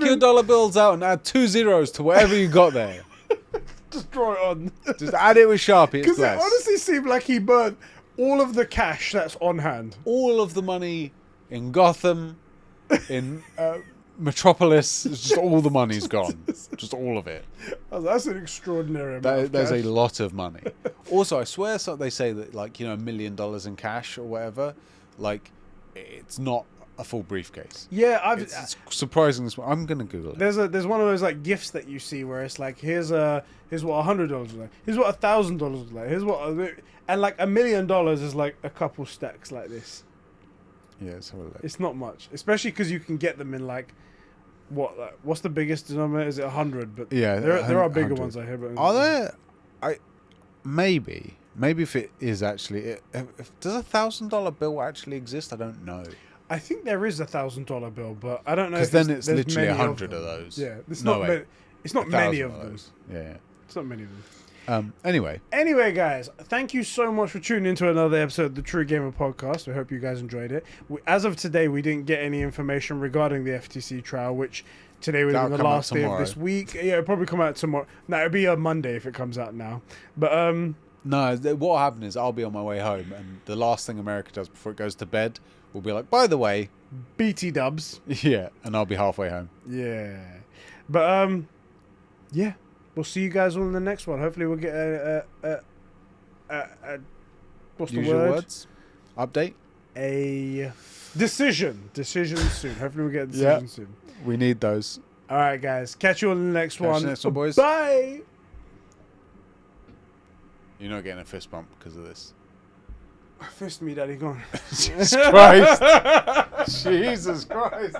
your dollar bills out and add 2 zeros to whatever you got there. Just draw it on. Just add it with Sharpie. Because it honestly seemed like he burned all of the cash that's on hand. All of the money in Gotham, in Metropolis, it's just all the money's gone. Just all of it. That's an extraordinary amount. There's a lot of money. Also, I swear they say that, like, $1 million in cash or whatever, like, it's not a full briefcase. Yeah, it's surprising. I'm gonna Google it. There's one of those like gifts that you see where it's like here's what $100 was like. Here's what $1,000 was like. Here's what and like $1 million is like a couple stacks like this. Yeah, let's have a look. It's not much, especially because you can get them in like what's the biggest denominator? Is it 100? But yeah, there are bigger ones I hear. But are there? Maybe if it is actually, does $1,000 bill actually exist? I don't know. I think there is $1,000 bill, but I don't know. Because then it's literally 100 of those. Yeah, it's not many of those. Yeah, it's not many of them. Anyway, guys, thank you so much for tuning into another episode of the True Gamer Podcast. We hope you guys enjoyed it. As of today, we didn't get any information regarding the FTC trial, which today would be the last day of this week. Yeah, it'll probably come out tomorrow. No, it'll be a Monday if it comes out now. But no, what will happen is I'll be on my way home, and the last thing America does before it goes to bed will be like, by the way, BT dubs. Yeah, and I'll be halfway home. Yeah, but yeah. We'll see you guys all in the next one. Hopefully we'll get what's the word? Words? Update? A decision. Decision soon. Hopefully we'll get a decision soon. We need those. All right, guys. Catch you on the next one. Next one, boys. Bye. You're not getting a fist bump because of this. Fist me, Daddy. Go on. Jesus Christ. Jesus Christ.